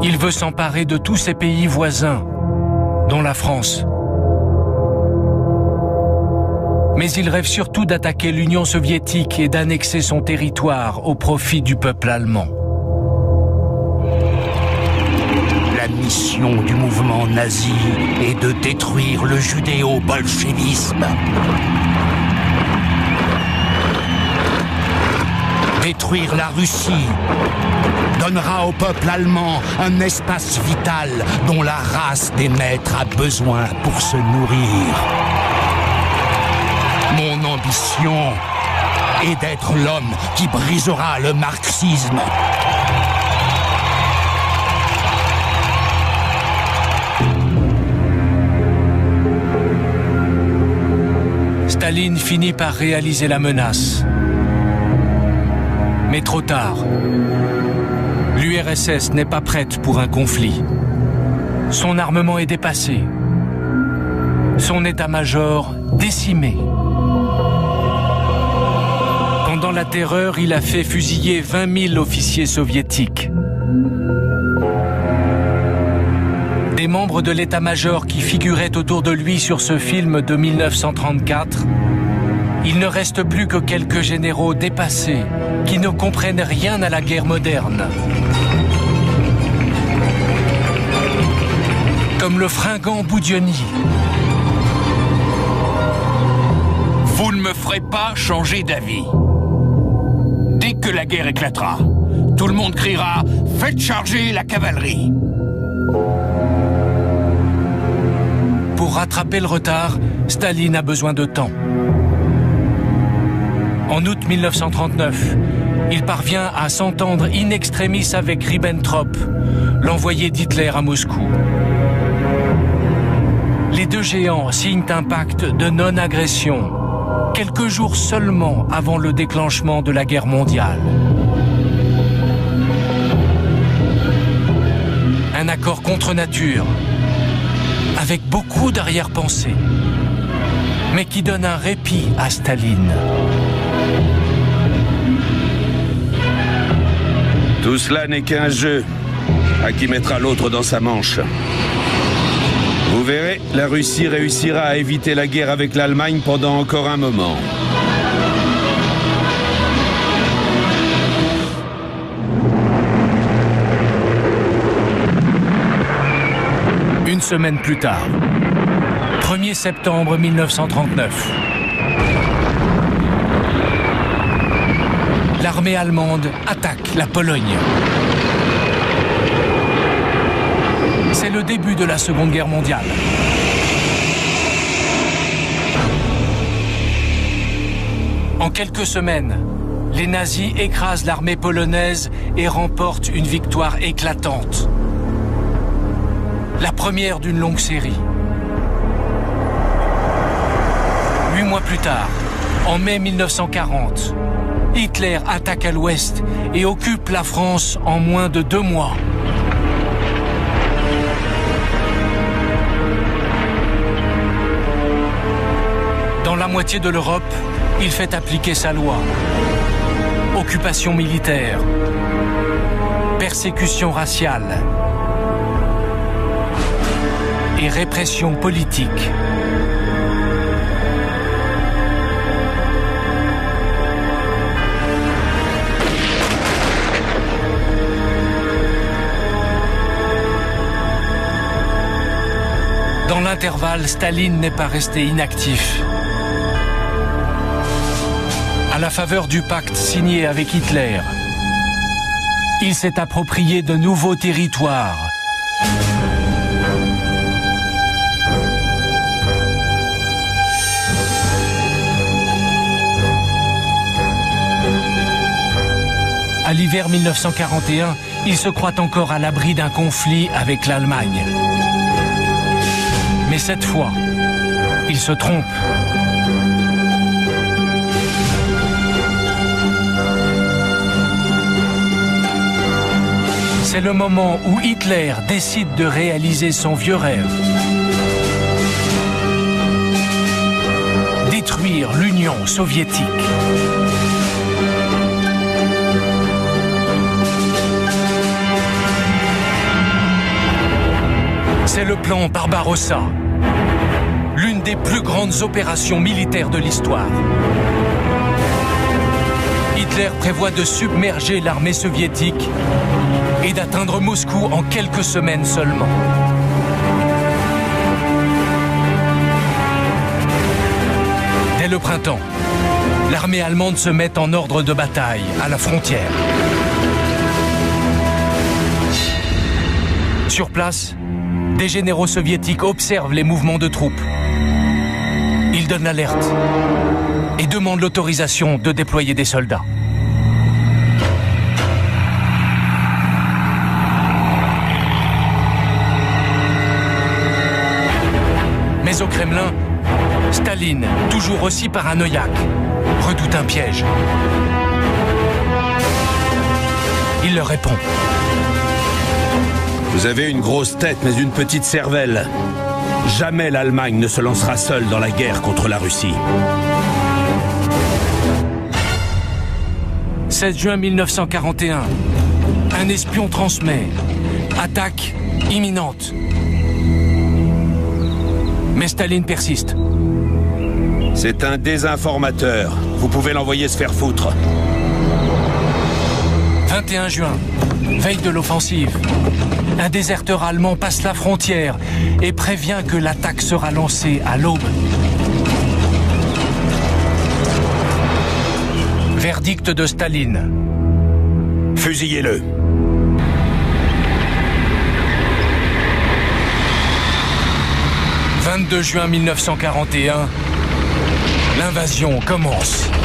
Il veut s'emparer de tous ses pays voisins, dont la France. Mais il rêve surtout d'attaquer l'Union soviétique et d'annexer son territoire au profit du peuple allemand. La mission du mouvement nazi est de détruire le judéo-bolchevisme. Détruire la Russie donnera au peuple allemand un espace vital dont la race des maîtres a besoin pour se nourrir. Mon ambition est d'être l'homme qui brisera le marxisme. Staline finit par réaliser la menace. Mais trop tard. L'URSS n'est pas prête pour un conflit. Son armement est dépassé. Son état-major décimé. Pendant la terreur, il a fait fusiller 20 000 officiers soviétiques. Des membres de l'état-major qui figuraient autour de lui sur ce film de 1934, il ne reste plus que quelques généraux dépassés qui ne comprennent rien à la guerre moderne. Comme le fringant Boudioni. Vous ne me ferez pas changer d'avis. Dès que la guerre éclatera, tout le monde criera « Faites charger la cavalerie !» Pour rattraper le retard, Staline a besoin de temps. En août 1939, il parvient à s'entendre in extremis avec Ribbentrop, l'envoyé d'Hitler à Moscou. Les deux géants signent un pacte de non-agression, quelques jours seulement avant le déclenchement de la guerre mondiale. Un accord contre nature, avec beaucoup d'arrière-pensée, mais qui donne un répit à Staline. Tout cela n'est qu'un jeu. À qui mettra l'autre dans sa manche. Vous verrez, la Russie réussira à éviter la guerre avec l'Allemagne pendant encore un moment. semaine plus tard, 1er septembre 1939. L'armée allemande attaque la Pologne. C'est le début de la Seconde Guerre mondiale. En quelques semaines, les nazis écrasent l'armée polonaise et remportent une victoire éclatante. La première d'une longue série. 8 mois plus tard, en mai 1940, Hitler attaque à l'ouest et occupe la France en moins de 2 mois. Dans la moitié de l'Europe, il fait appliquer sa loi. Occupation militaire, persécution raciale et répression politique. Dans l'intervalle, Staline n'est pas resté inactif. À la faveur du pacte signé avec Hitler, il s'est approprié de nouveaux territoires. À l'hiver 1941, il se croit encore à l'abri d'un conflit avec l'Allemagne. Mais cette fois, il se trompe. C'est le moment où Hitler décide de réaliser son vieux rêve. Détruire l'Union soviétique. C'est le plan Barbarossa, l'une des plus grandes opérations militaires de l'histoire. Hitler prévoit de submerger l'armée soviétique et d'atteindre Moscou en quelques semaines seulement. Dès le printemps, l'armée allemande se met en ordre de bataille à la frontière. Sur place, des généraux soviétiques observent les mouvements de troupes. Ils donnent l'alerte et demandent l'autorisation de déployer des soldats. Mais au Kremlin, Staline, toujours aussi paranoïaque, redoute un piège. Il leur répond. Vous avez une grosse tête, mais une petite cervelle. Jamais l'Allemagne ne se lancera seule dans la guerre contre la Russie. 16 juin 1941, un espion transmet. Attaque imminente. Mais Staline persiste. C'est un désinformateur. Vous pouvez l'envoyer se faire foutre. 21 juin, veille de l'offensive. Un déserteur allemand passe la frontière et prévient que l'attaque sera lancée à l'aube. Verdict de Staline. Fusillez-le. « 22 juin 1941, l'invasion commence. «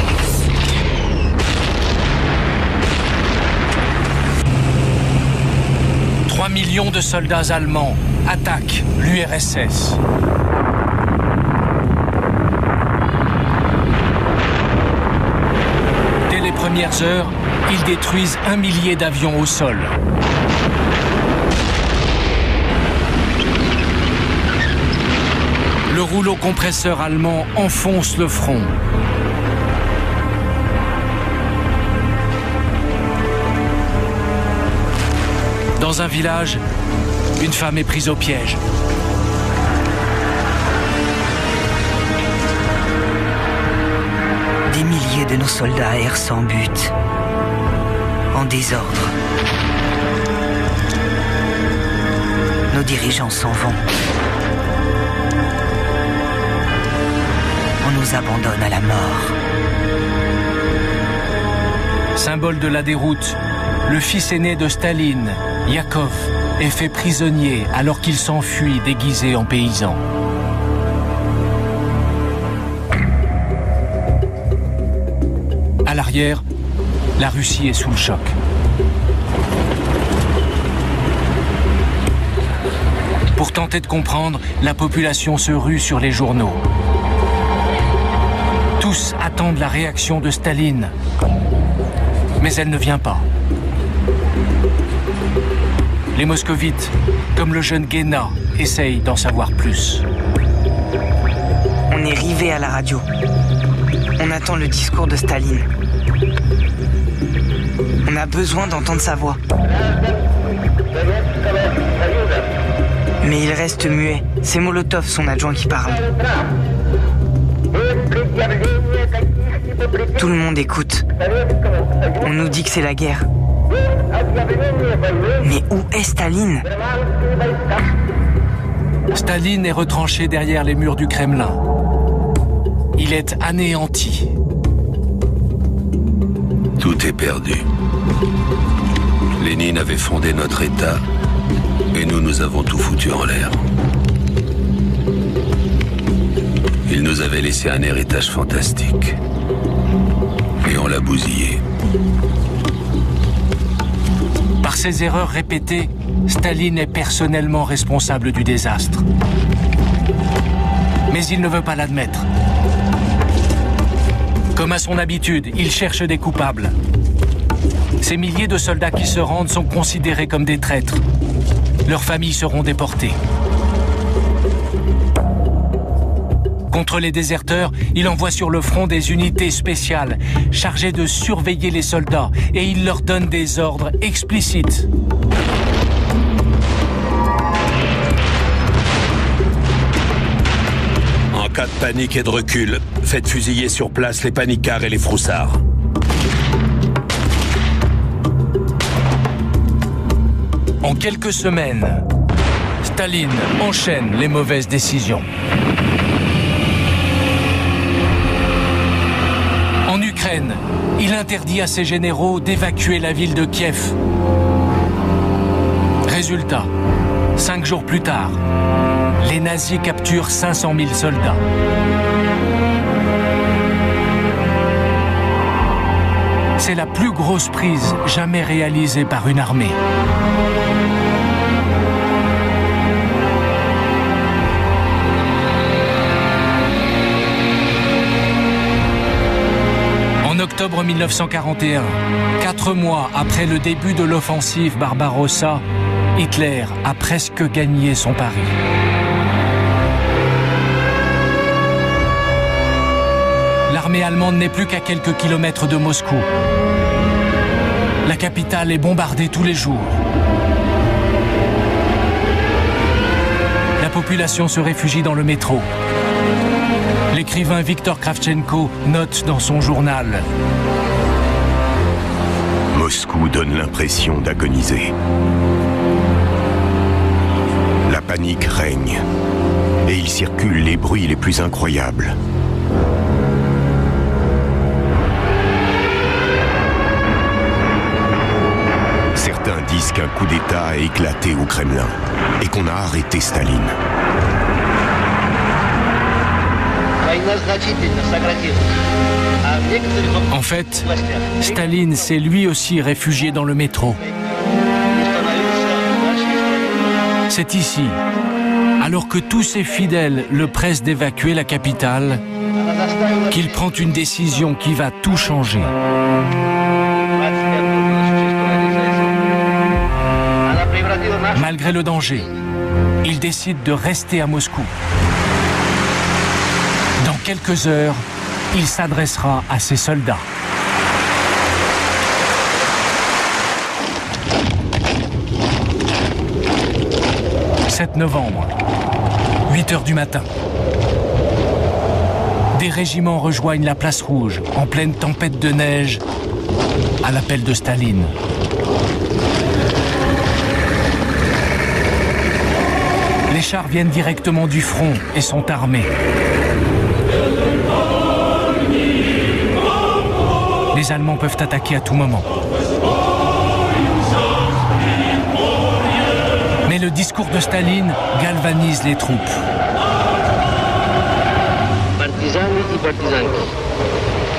3 millions de soldats allemands attaquent l'URSS. Dès les premières heures, ils détruisent 1 millier d'avions au sol. Le rouleau compresseur allemand enfonce le front. Dans un village, une femme est prise au piège. Des milliers de nos soldats errent sans but, en désordre. Nos dirigeants s'en vont. On nous abandonne à la mort. Symbole de la déroute, le fils aîné de Staline, Yakov, est fait prisonnier alors qu'il s'enfuit déguisé en paysan. À l'arrière, la Russie est sous le choc. Pour tenter de comprendre, la population se rue sur les journaux. Tous attendent la réaction de Staline. Mais elle ne vient pas. Les moscovites, comme le jeune Guéna, essayent d'en savoir plus. On est rivés à la radio. On attend le discours de Staline. On a besoin d'entendre sa voix. Mais il reste muet. C'est Molotov, son adjoint, qui parle. Tout le monde écoute. On nous dit que c'est la guerre. Mais où est Staline? Staline est retranché derrière les murs du Kremlin. Il est anéanti. Tout est perdu. Lénine avait fondé notre État et nous avons tout foutu en l'air. Il nous avait laissé un héritage fantastique. Et on l'a bousillé. Par ses erreurs répétées, Staline est personnellement responsable du désastre. Mais il ne veut pas l'admettre. Comme à son habitude, il cherche des coupables. Ces milliers de soldats qui se rendent sont considérés comme des traîtres. Leurs familles seront déportées. Contre les déserteurs, il envoie sur le front des unités spéciales chargées de surveiller les soldats et il leur donne des ordres explicites. En cas de panique et de recul, faites fusiller sur place les panicards et les froussards. En quelques semaines, Staline enchaîne les mauvaises décisions. En Ukraine, il interdit à ses généraux d'évacuer la ville de Kiev. Résultat, 5 jours plus tard, les nazis capturent 500 000 soldats. C'est la plus grosse prise jamais réalisée par une armée. En octobre 1941, 4 mois après le début de l'offensive Barbarossa, Hitler a presque gagné son pari. L'armée allemande n'est plus qu'à quelques kilomètres de Moscou. La capitale est bombardée tous les jours. La population se réfugie dans le métro. L'écrivain Viktor Kravchenko note dans son journal: Moscou donne l'impression d'agoniser. La panique règne et il circule les bruits les plus incroyables. Certains disent qu'un coup d'État a éclaté au Kremlin et qu'on a arrêté Staline. En fait, Staline s'est lui aussi réfugié dans le métro. C'est ici, alors que tous ses fidèles le pressent d'évacuer la capitale, qu'il prend une décision qui va tout changer. Malgré le danger, il décide de rester à Moscou. Dans quelques heures, il s'adressera à ses soldats. « 7 novembre, 8 heures du matin. Des régiments rejoignent la place Rouge, en pleine tempête de neige, à l'appel de Staline. chars viennent directement du front et sont armés. Les Allemands peuvent attaquer à tout moment. Mais le discours de Staline galvanise les troupes. Партизаны и партизанки,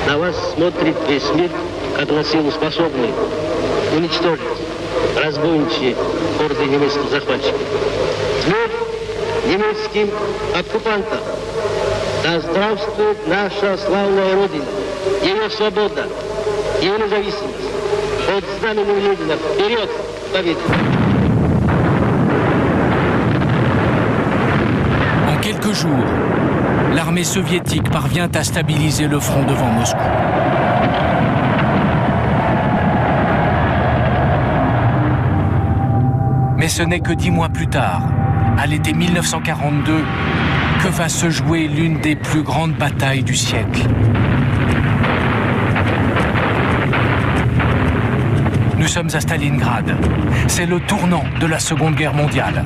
на вас смотрит весь мир, как на силу способны уничтожить разбойничьи орды немецких захватчиков. Смерть немецким оккупантам! Да здравствует наша славная Родина, ее свобода, ее независимость. Под знаменем Ленина вперед к победе! En quelques jours, l'armée soviétique parvient à stabiliser le front devant Moscou. Mais ce n'est que 10 mois plus tard, à l'été 1942, que va se jouer l'une des plus grandes batailles du siècle. Nous sommes à Stalingrad. C'est le tournant de la Seconde Guerre mondiale.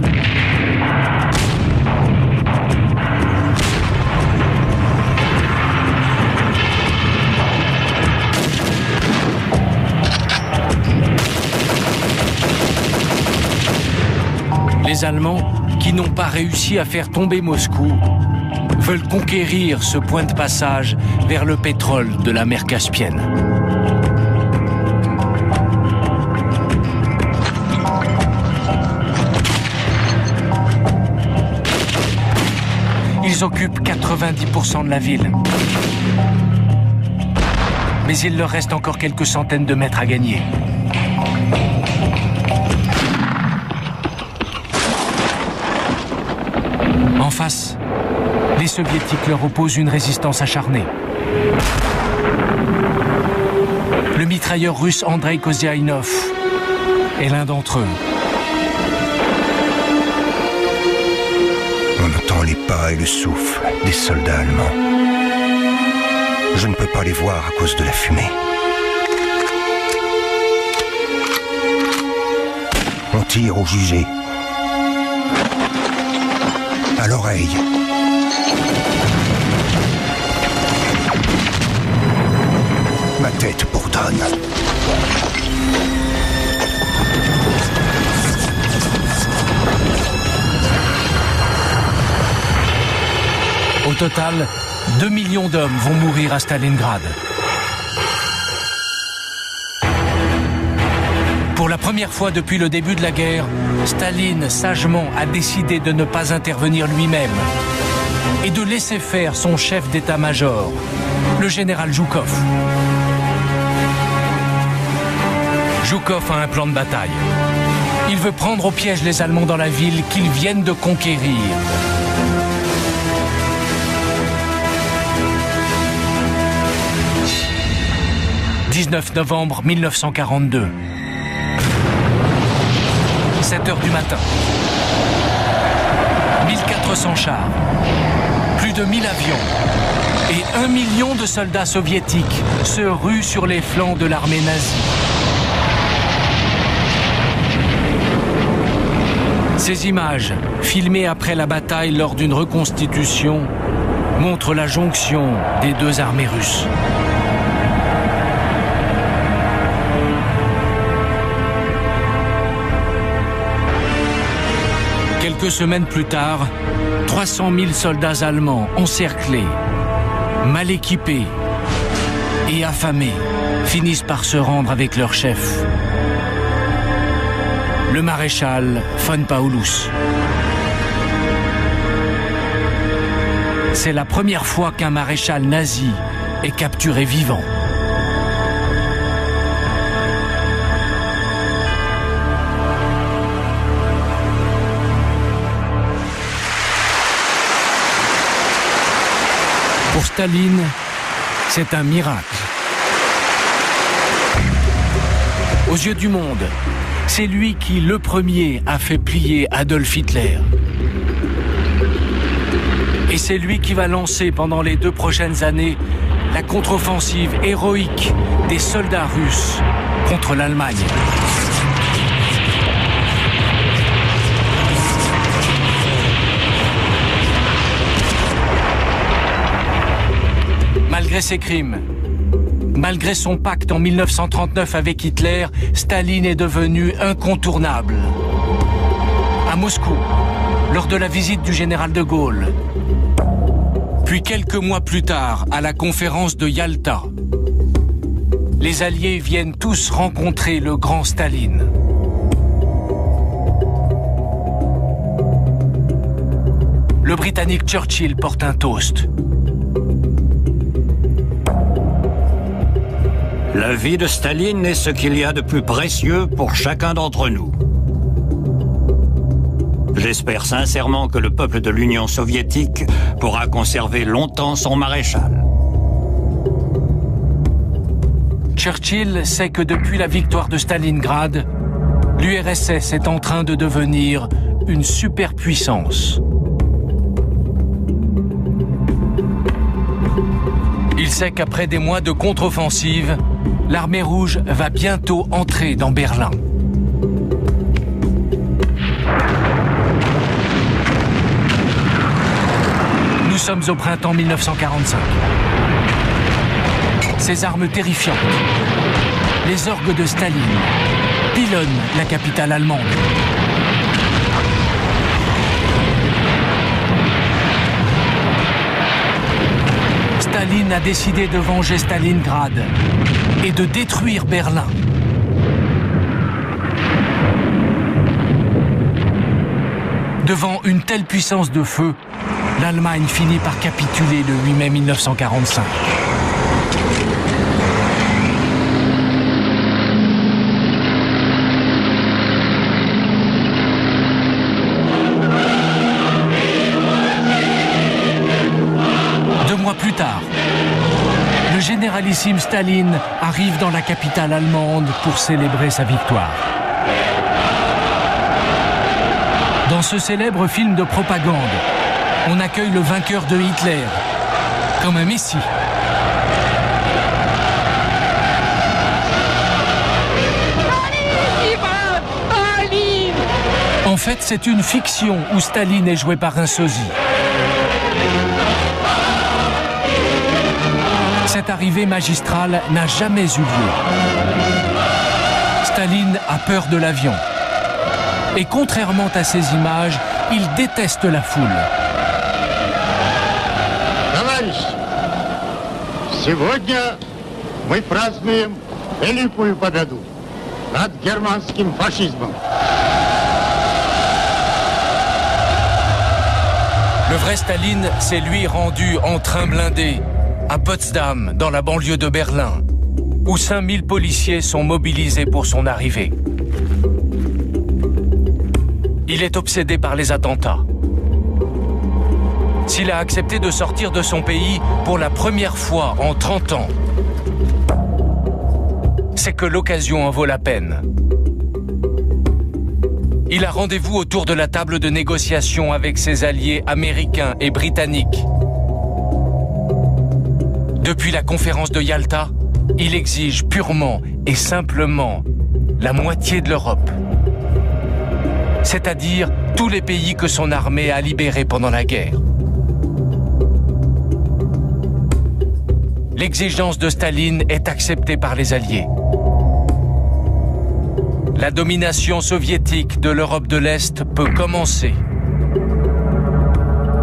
Les Allemands, qui n'ont pas réussi à faire tomber Moscou, veulent conquérir ce point de passage vers le pétrole de la mer Caspienne. Ils occupent 90% de la ville. Mais il leur reste encore quelques centaines de mètres à gagner. En face, les Soviétiques leur opposent une résistance acharnée. Le mitrailleur russe Andrei Koziaïnov est l'un d'entre eux. On entend les pas et le souffle des soldats allemands. Je ne peux pas les voir à cause de la fumée. On tire au jugé. À l'oreille. Ma tête bourdonne. Au total, 2 millions d'hommes vont mourir à Stalingrad. Pour la première fois depuis le début de la guerre, Staline sagement a décidé de ne pas intervenir lui-même et de laisser faire son chef d'état-major, le général Zhukov. Zhukov a un plan de bataille. Il veut prendre au piège les Allemands dans la ville qu'ils viennent de conquérir. « 19 novembre 1942. 7 heures du matin. 1400 chars, plus de 1000 avions et 1 million de soldats soviétiques se ruent sur les flancs de l'armée nazie. Ces images, filmées après la bataille lors d'une reconstitution, montrent la jonction des deux armées russes. Quelques semaines plus tard, 300 000 soldats allemands encerclés, mal équipés et affamés finissent par se rendre avec leur chef, le maréchal von Paulus. C'est la première fois qu'un maréchal nazi est capturé vivant. Pour Staline, c'est un miracle. Aux yeux du monde, c'est lui qui, le premier, a fait plier Adolf Hitler. Et c'est lui qui va lancer pendant les 2 prochaines années la contre-offensive héroïque des soldats russes contre l'Allemagne. ses crimes, malgré son pacte en 1939 avec Hitler, Staline est devenu incontournable. À Moscou, lors de la visite du général de Gaulle, puis quelques mois plus tard, à la conférence de Yalta, les Alliés viennent tous rencontrer le grand Staline. Le Britannique Churchill porte un toast. La vie de Staline est ce qu'il y a de plus précieux pour chacun d'entre nous. J'espère sincèrement que le peuple de l'Union soviétique pourra conserver longtemps son maréchal. Churchill sait que depuis la victoire de Stalingrad, l'URSS est en train de devenir une superpuissance. Il sait qu'après des mois de contre-offensive, l'armée rouge va bientôt entrer dans Berlin. Nous sommes au printemps 1945. Ces armes terrifiantes, les orgues de Staline, pilonnent la capitale allemande. Staline a décidé de venger Stalingrad et de détruire Berlin. Devant une telle puissance de feu, l'Allemagne finit par capituler le 8 mai 1945. Plus tard, le généralissime Staline arrive dans la capitale allemande pour célébrer sa victoire. Dans ce célèbre film de propagande, on accueille le vainqueur de Hitler comme un messie. En fait, c'est une fiction où Staline est joué par un sosie. Cette arrivée magistrale n'a jamais eu lieu. Staline a peur de l'avion. Et contrairement à ces images, il déteste la foule. Товарищи, сегодня мы празднуем великую победу над германским фашизмом. Le vrai Staline s'est lui rendu en train blindé à Potsdam, dans la banlieue de Berlin, où 5000 policiers sont mobilisés pour son arrivée. Il est obsédé par les attentats. S'il a accepté de sortir de son pays pour la première fois en 30 ans, c'est que l'occasion en vaut la peine. Il a rendez-vous autour de la table de négociation avec ses alliés américains et britanniques. Depuis la conférence de Yalta, il exige purement et simplement la moitié de l'Europe. C'est-à-dire tous les pays que son armée a libérés pendant la guerre. L'exigence de Staline est acceptée par les Alliés. La domination soviétique de l'Europe de l'Est peut commencer.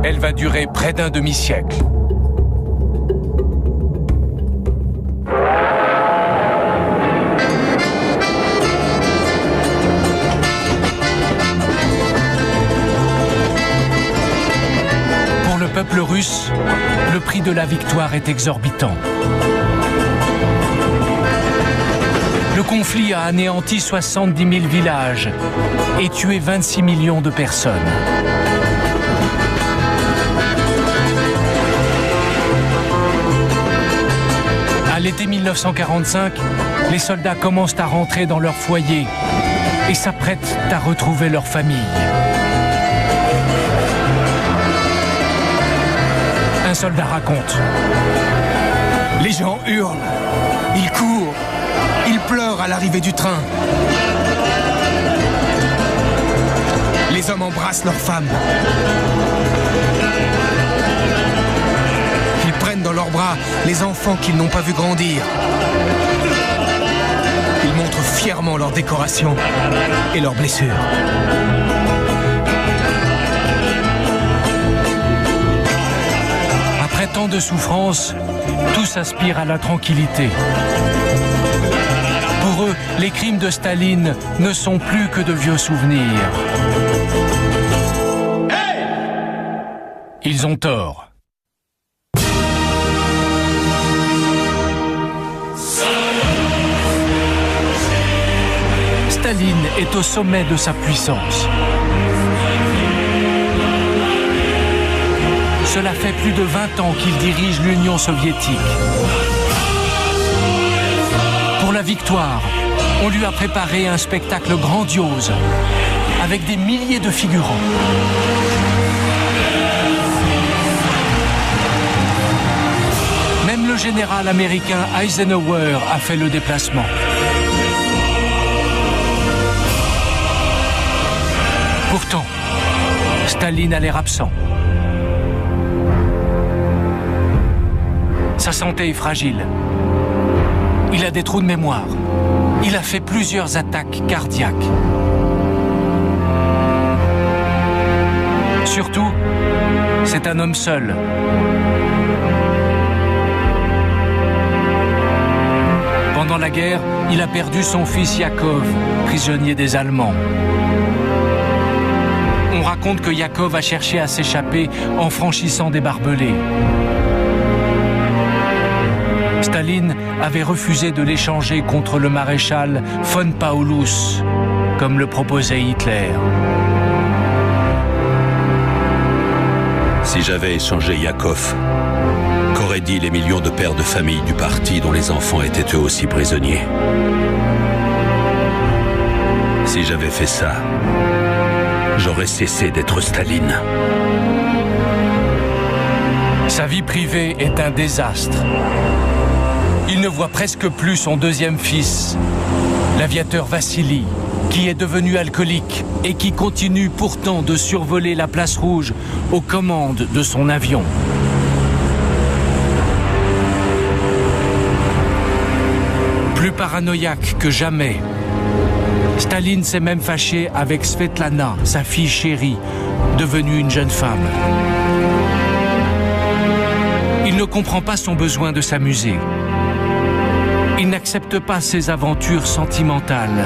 Elle va durer près d'un demi-siècle. Pour le peuple russe, le prix de la victoire est exorbitant. Le conflit a anéanti 70 000 villages et tué 26 millions de personnes. À l'été 1945, les soldats commencent à rentrer dans leur foyer et s'apprêtent à retrouver leur famille. Un soldat raconte. Les gens hurlent, ils courent, ils pleurent à l'arrivée du train. Les hommes embrassent leurs femmes. Ils prennent dans dans leurs bras les enfants qu'ils n'ont pas vu grandir. Ils montrent fièrement leurs décorations et leurs blessures. Après tant de souffrances, tous aspirent à la tranquillité. Pour eux, les crimes de Staline ne sont plus que de vieux souvenirs. Ils ont tort. Staline est au sommet de sa puissance. Cela fait plus de 20 ans qu'il dirige l'Union soviétique. Pour la victoire, on lui a préparé un spectacle grandiose, avec des milliers de figurants. Même le général américain Eisenhower a fait le déplacement. Pourtant, Staline a l'air absent. Sa santé est fragile. Il a des trous de mémoire. Il a fait plusieurs attaques cardiaques. Surtout, c'est un homme seul. Pendant la guerre, il a perdu son fils Yakov, prisonnier des Allemands. On raconte que Yakov a cherché à s'échapper en franchissant des barbelés. Staline avait refusé de l'échanger contre le maréchal von Paulus, comme le proposait Hitler. Si j'avais échangé Yakov, qu'auraient dit les millions de pères de famille du parti dont les enfants étaient eux aussi prisonniers? Si j'avais fait ça, j'aurais cessé d'être Staline. Sa vie privée est un désastre. Il ne voit presque plus son deuxième fils, l'aviateur Vassili, qui est devenu alcoolique et qui continue pourtant de survoler la place rouge aux commandes de son avion. Plus paranoïaque que jamais, Staline s'est même fâché avec Svetlana, sa fille chérie, devenue une jeune femme. Il ne comprend pas son besoin de s'amuser. Il n'accepte pas ses aventures sentimentales,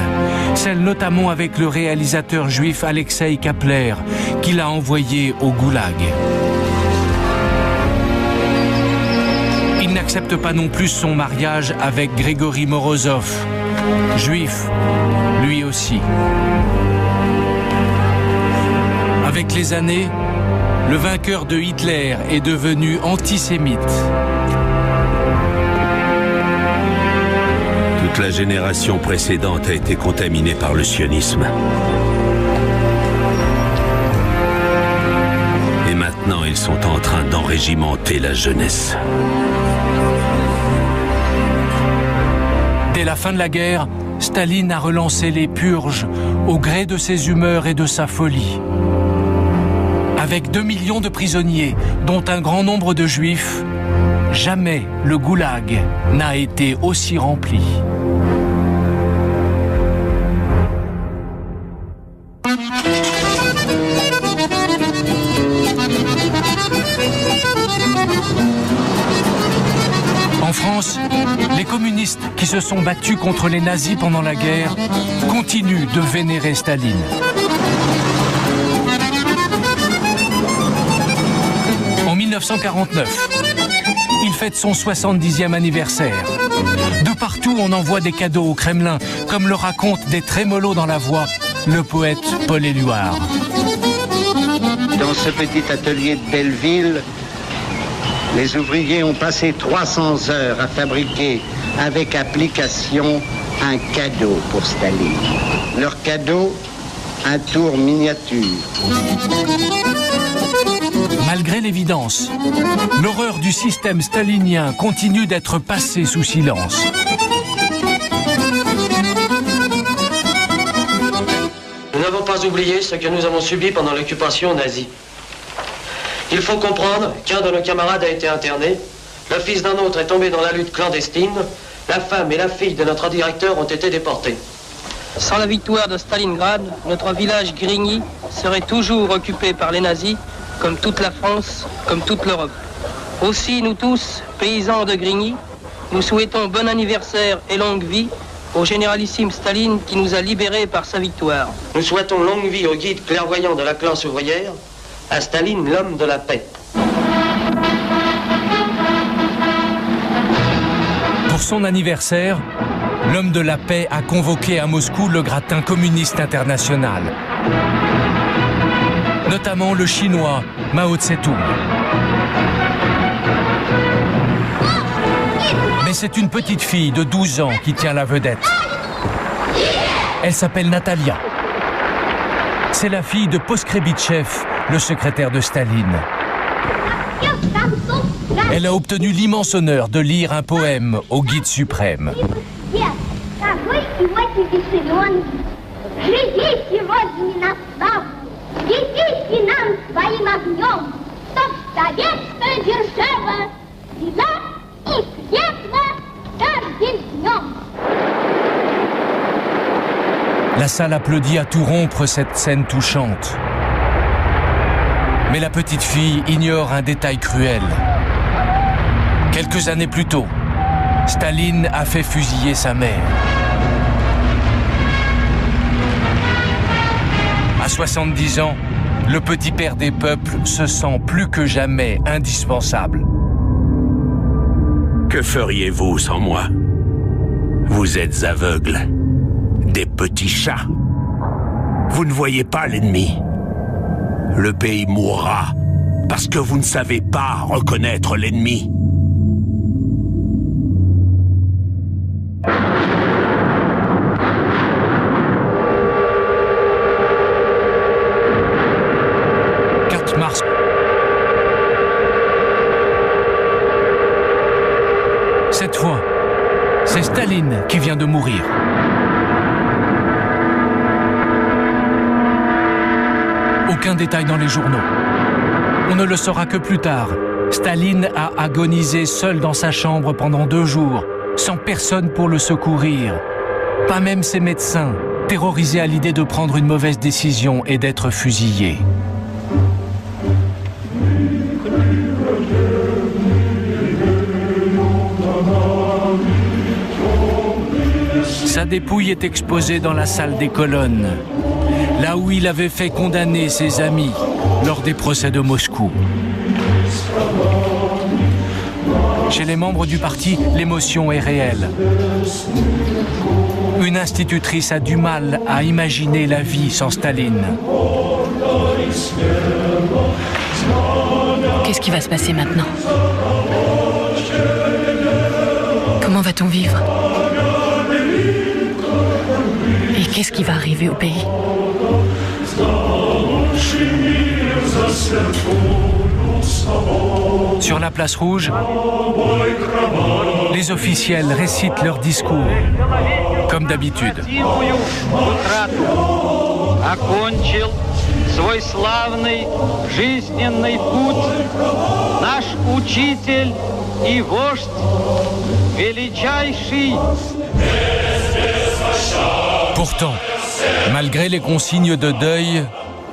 celles notamment avec le réalisateur juif Alexei Kapler, qu'il a envoyé au goulag. Il n'accepte pas non plus son mariage avec Grégory Morozov, juif, lui aussi. Avec les années, le vainqueur de Hitler est devenu antisémite. Toute la génération précédente a été contaminée par le sionisme. Et maintenant, ils sont en train d'enrégimenter la jeunesse. Dès la fin de la guerre, Staline a relancé les purges au gré de ses humeurs et de sa folie. Avec 2 millions de prisonniers, dont un grand nombre de juifs, jamais le goulag n'a été aussi rempli. En France, les communistes qui se sont battus contre les nazis pendant la guerre continuent de vénérer Staline. En 1949, il fête son 70e anniversaire. De partout, on envoie des cadeaux au Kremlin, comme le raconte des trémolos dans la voix le poète Paul Éluard. Dans ce petit atelier de Belleville, les ouvriers ont passé 300 heures à fabriquer avec application un cadeau pour Staline. Leur cadeau, un tour miniature. Malgré l'évidence, l'horreur du système stalinien continue d'être passée sous silence. Nous n'avons pas oublié ce que nous avons subi pendant l'occupation nazie. Il faut comprendre qu'un de nos camarades a été interné, Le fils d'un autre est tombé dans la lutte clandestine. La femme et la fille de notre directeur ont été déportées. Sans la victoire de Stalingrad, notre village Grigny serait toujours occupé par les nazis, comme toute la France, comme toute l'Europe. Aussi, nous tous, paysans de Grigny, nous souhaitons bon anniversaire et longue vie au généralissime Staline qui nous a libérés par sa victoire. Nous souhaitons longue vie au guide clairvoyant de la classe ouvrière, à Staline, l'homme de la paix. Pour son anniversaire, l'homme de la paix a convoqué à Moscou le gratin communiste international, notamment le chinois Mao Tse-tung. Mais c'est une petite fille de 12 ans qui tient la vedette. Elle s'appelle Natalia. C'est la fille de Poskrebitchev, le secrétaire de Staline. Elle a obtenu l'immense honneur de lire un poème au guide suprême. La salle applaudit à tout rompre cette scène touchante. Mais la petite fille ignore un détail cruel. Quelques années plus tôt, Staline a fait fusiller sa mère. À 70 ans, le petit père des peuples se sent plus que jamais indispensable. Que feriez-vous sans moi? Vous êtes aveugles. Des petits chats. Vous ne voyez pas l'ennemi. Le pays mourra parce que vous ne savez pas reconnaître l'ennemi. Cette fois, c'est Staline qui vient de mourir. Aucun détail dans les journaux. On ne le saura que plus tard. Staline a agonisé seul dans sa chambre pendant 2 jours, sans personne pour le secourir. Pas même ses médecins, terrorisés à l'idée de prendre une mauvaise décision et d'être fusillé. Sa dépouille est exposée dans la salle des colonnes, là où il avait fait condamner ses amis lors des procès de Moscou. Chez les membres du parti, l'émotion est réelle. Une institutrice a du mal à imaginer la vie sans Staline. Qu'est-ce qui va se passer maintenant? Comment va-t-on vivre? Et qu'est-ce qui va arriver au pays? Sur la place rouge, les officiels récitent leur discours, comme d'habitude. Свой славный жизненный путь, наш учитель и вождь, величайший. Pourtant, malgré les consignes de deuil,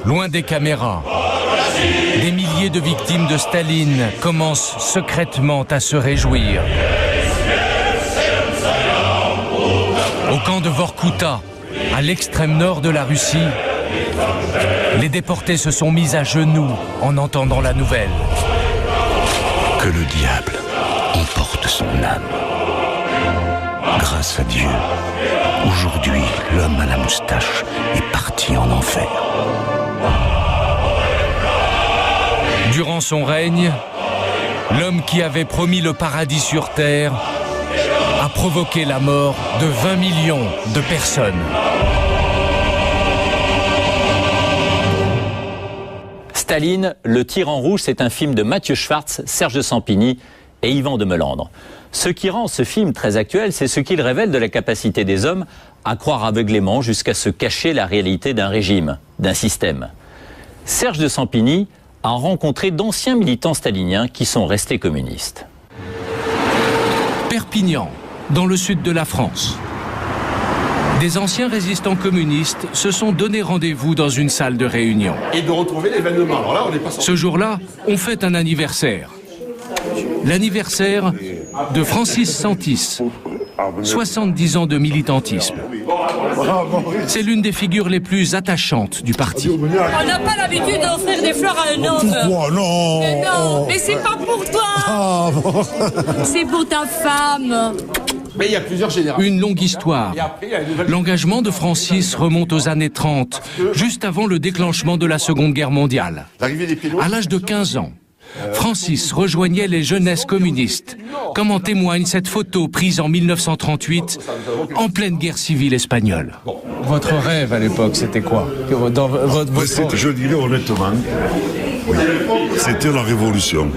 loin des caméras, des milliers de victimes de Staline commencent secrètement à se réjouir. Au camp de Vorkuta, à l'extrême nord de la Russie, les déportés se sont mis à genoux en entendant la nouvelle. Que le diable emporte son âme. Grâce à Dieu, aujourd'hui, l'homme à la moustache est parti en enfer. Durant son règne, l'homme qui avait promis le paradis sur terre a provoqué la mort de 20 millions de personnes. Staline, le tyran rouge, c'est un film de Mathieu Schwartz, Serge de Sampigny et Yvan de Melandre. Ce qui rend ce film très actuel, c'est ce qu'il révèle de la capacité des hommes à croire aveuglément jusqu'à se cacher la réalité d'un régime, d'un système. Serge de Sampigny a rencontré d'anciens militants staliniens qui sont restés communistes. Perpignan, dans le sud de la France. Des anciens résistants communistes se sont donné rendez-vous dans une salle de réunion. Et de retrouver l'événement. Alors là, on n'est pas sorti. Ce jour-là, on fête un anniversaire. L'anniversaire de Francis Santis, 70 ans de militantisme. C'est l'une des figures les plus attachantes du parti. On n'a pas l'habitude d'offrir des fleurs à un homme. Pourquoi non? Mais non, mais c'est pas pour toi. C'est pour ta femme. Mais il y a plusieurs générations. Une longue histoire. L'engagement de Francis remonte aux années 30, juste avant le déclenchement de la Seconde Guerre mondiale. À l'âge de 15 ans, Francis rejoignait les jeunesses communistes, comme en témoigne cette photo prise en 1938, en pleine guerre civile espagnole. Votre rêve à l'époque, c'était quoi? Je dirais honnêtement, oui, c'était la révolution.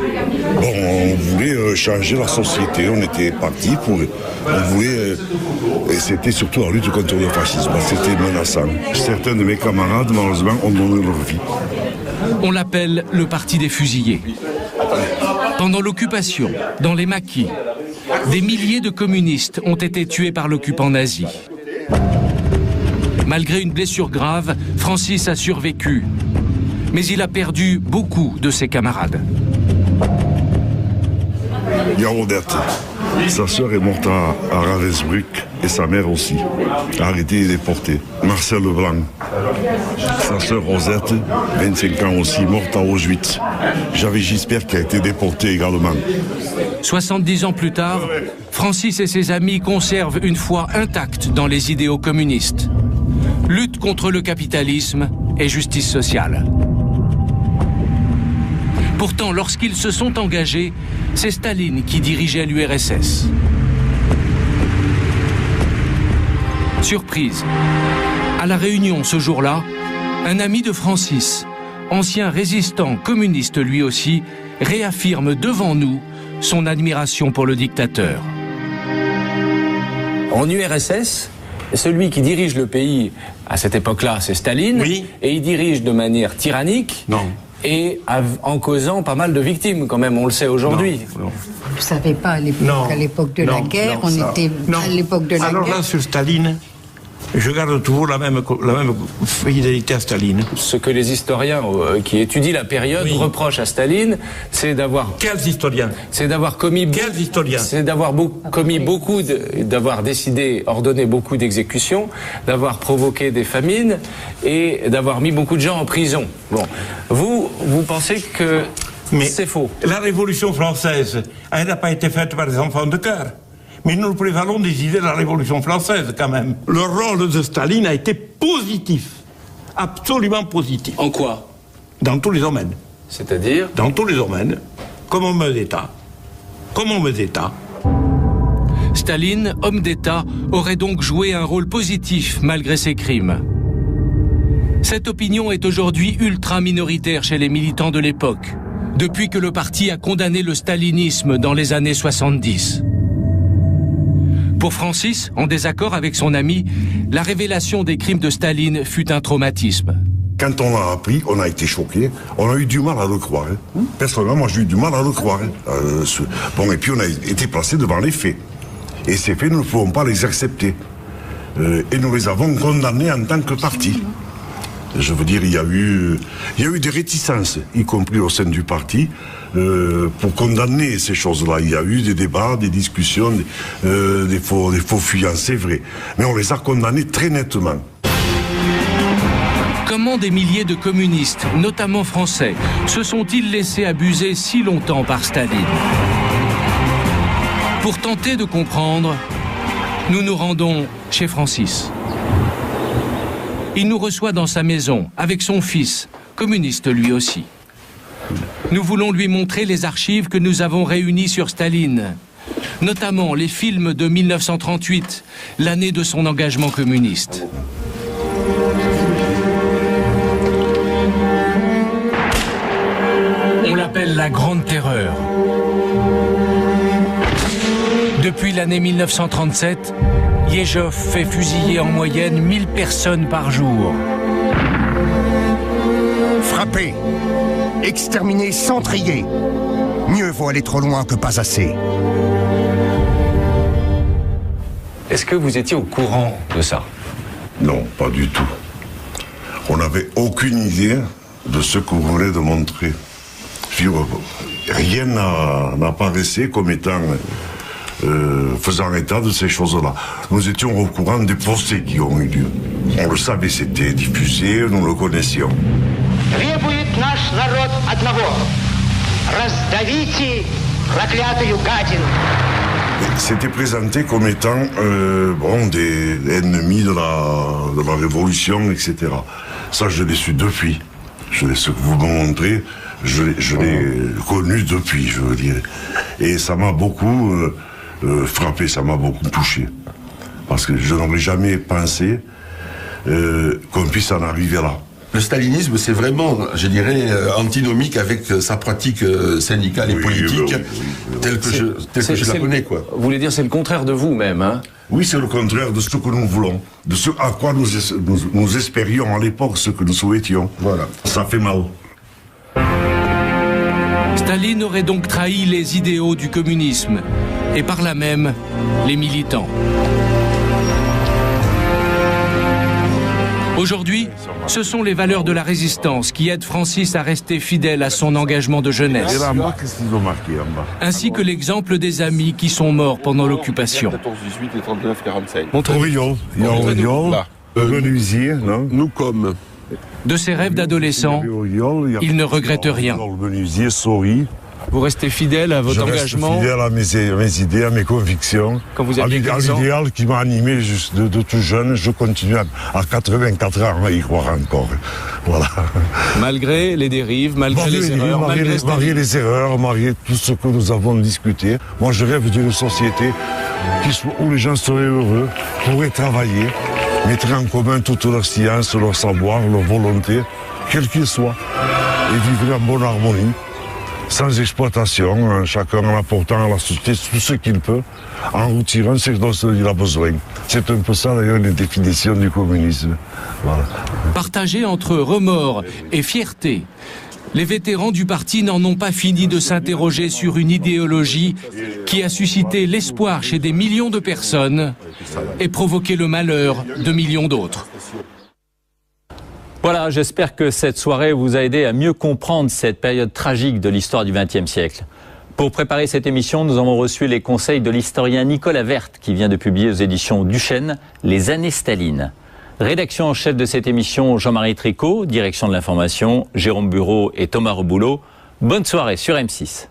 Bon, on voulait changer la société, on était parti pour... On voulait... et c'était surtout la lutte contre le fascisme, c'était menaçant. Certains de mes camarades, malheureusement, ont donné leur vie. On l'appelle le parti des fusillés. Pendant l'occupation, dans les maquis, des milliers de communistes ont été tués par l'occupant nazi. Malgré une blessure grave, Francis a survécu. Mais il a perdu beaucoup de ses camarades. Il y a Odette. Sa sœur est morte à Ravensbrück et sa mère aussi, arrêtée et déportée. Marcel Leblanc, sa sœur Rosette, 25 ans aussi, morte à Auschwitz. J'avais Gisbert qui a été déporté également. 70 ans plus tard, Francis et ses amis conservent une foi intacte dans les idéaux communistes. Lutte contre le capitalisme et justice sociale. Pourtant, lorsqu'ils se sont engagés, c'est Staline qui dirigeait l'URSS. Surprise, à la réunion ce jour-là, un ami de Francis, ancien résistant communiste lui aussi, réaffirme devant nous son admiration pour le dictateur. En URSS, celui qui dirige le pays à cette époque-là, c'est Staline, oui. Et il dirige de manière tyrannique. Non. Et en causant pas mal de victimes, quand même, on le sait aujourd'hui. Vous ne savez pas, à l'époque de la guerre, on était à l'époque de la guerre. Alors là, sur Staline, je garde toujours la même fidélité à Staline. Ce que les historiens qui étudient la période reprochent à Staline, c'est d'avoir... Quels historiens? C'est d'avoir commis... Quels historiens? C'est d'avoir commis beaucoup, d'avoir décidé, ordonné beaucoup d'exécutions, d'avoir provoqué des famines et d'avoir mis beaucoup de gens en prison. Bon, vous pensez que c'est faux? La Révolution française, elle n'a pas été faite par des enfants de cœur. Mais nous prévalons des idées de la Révolution française, quand même. Le rôle de Staline a été positif. Absolument positif. En quoi? Dans tous les domaines. C'est-à-dire? Dans tous les domaines. Comme homme d'État. Comme homme d'État. Staline, homme d'État, aurait donc joué un rôle positif malgré ses crimes. Cette opinion est aujourd'hui ultra minoritaire chez les militants de l'époque, depuis que le parti a condamné le stalinisme dans les années 70. Pour Francis, en désaccord avec son ami, la révélation des crimes de Staline fut un traumatisme. Quand on l'a appris, on a été choqués, on a eu du mal à le croire. Personnellement, moi j'ai eu du mal à le croire. Bon, et puis on a été placés devant les faits. Et ces faits, nous ne pouvons pas les accepter. Et nous les avons condamnés en tant que parti. Je veux dire, il y a eu des réticences, y compris au sein du parti, pour condamner ces choses-là. Il y a eu des débats, des discussions, des faux fuyants, c'est vrai. Mais on les a condamnés très nettement. Comment des milliers de communistes, notamment français, se sont-ils laissés abuser si longtemps par Staline? Pour tenter de comprendre, nous nous rendons chez Francis. Il nous reçoit dans sa maison, avec son fils, communiste lui aussi. Nous voulons lui montrer les archives que nous avons réunies sur Staline, notamment les films de 1938, l'année de son engagement communiste. On l'appelle la Grande Terreur. Depuis l'année 1937, Yezhov fait fusiller en moyenne 1000 personnes par jour. Frapper, exterminer sans trier. Mieux vaut aller trop loin que pas assez. Est-ce que vous étiez au courant de ça? Non, pas du tout. On n'avait aucune idée de ce que vous venez de montrer. Rien n'apparaissait comme étant faisant état de ces choses-là. Nous étions au courant des procès qui ont eu lieu. On le savait, c'était diffusé, nous le connaissions. Требует наш народ одного. Раздавите проклятую гадину. C'était présenté comme étant des ennemis de la révolution, etc. Ça, je l'ai su depuis. Ce que vous me montrez, je l'ai connu depuis, je veux dire. Et ça m'a beaucoup frappé, ça m'a beaucoup touché. Parce que je n'aurais jamais pensé qu'on puisse en arriver là. Le stalinisme, c'est vraiment, je dirais, antinomique avec sa pratique syndicale et politique, telle que je la connais, quoi. Vous voulez dire c'est le contraire de vous-même, hein? Oui, c'est le contraire de ce que nous voulons, de ce à quoi nous espérions à l'époque, ce que nous souhaitions. Voilà, ça fait mal. Staline aurait donc trahi les idéaux du communisme, et par là même, les militants. Aujourd'hui, ce sont les valeurs de la résistance qui aident Francis à rester fidèle à son engagement de jeunesse, ainsi que l'exemple des amis qui sont morts pendant l'occupation. Nous comme. De ses rêves d'adolescent, il ne regrette rien. Vous restez fidèle à votre engagement? Je reste fidèle à mes idées, à mes convictions, quand vous aviez 15 ans, à l'idéal qui m'a animé de tout jeune. Je continue à 84 ans à y croire encore. Voilà. Malgré les dérives, malgré les erreurs, malgré les erreurs, malgré tout ce que nous avons discuté. Moi, je rêve d'une société où les gens seraient heureux, pourraient travailler, mettraient en commun toute leur science, leur savoir, leur volonté, quel qu'il soit, et vivraient en bonne harmonie. Sans exploitation, chacun en apportant à la société tout ce qu'il peut, en retirant ce dont il a besoin. C'est un peu ça d'ailleurs les définitions du communisme. Voilà. Partagés entre remords et fierté, les vétérans du parti n'en ont pas fini de s'interroger sur une idéologie qui a suscité l'espoir chez des millions de personnes et provoqué le malheur de millions d'autres. Voilà, j'espère que cette soirée vous a aidé à mieux comprendre cette période tragique de l'histoire du XXe siècle. Pour préparer cette émission, nous avons reçu les conseils de l'historien Nicolas Werth, qui vient de publier aux éditions Duchesne Les années Staline. Rédaction en chef de cette émission, Jean-Marie Tricot. Direction de l'information, Jérôme Bureau et Thomas Reboulot. Bonne soirée sur M6.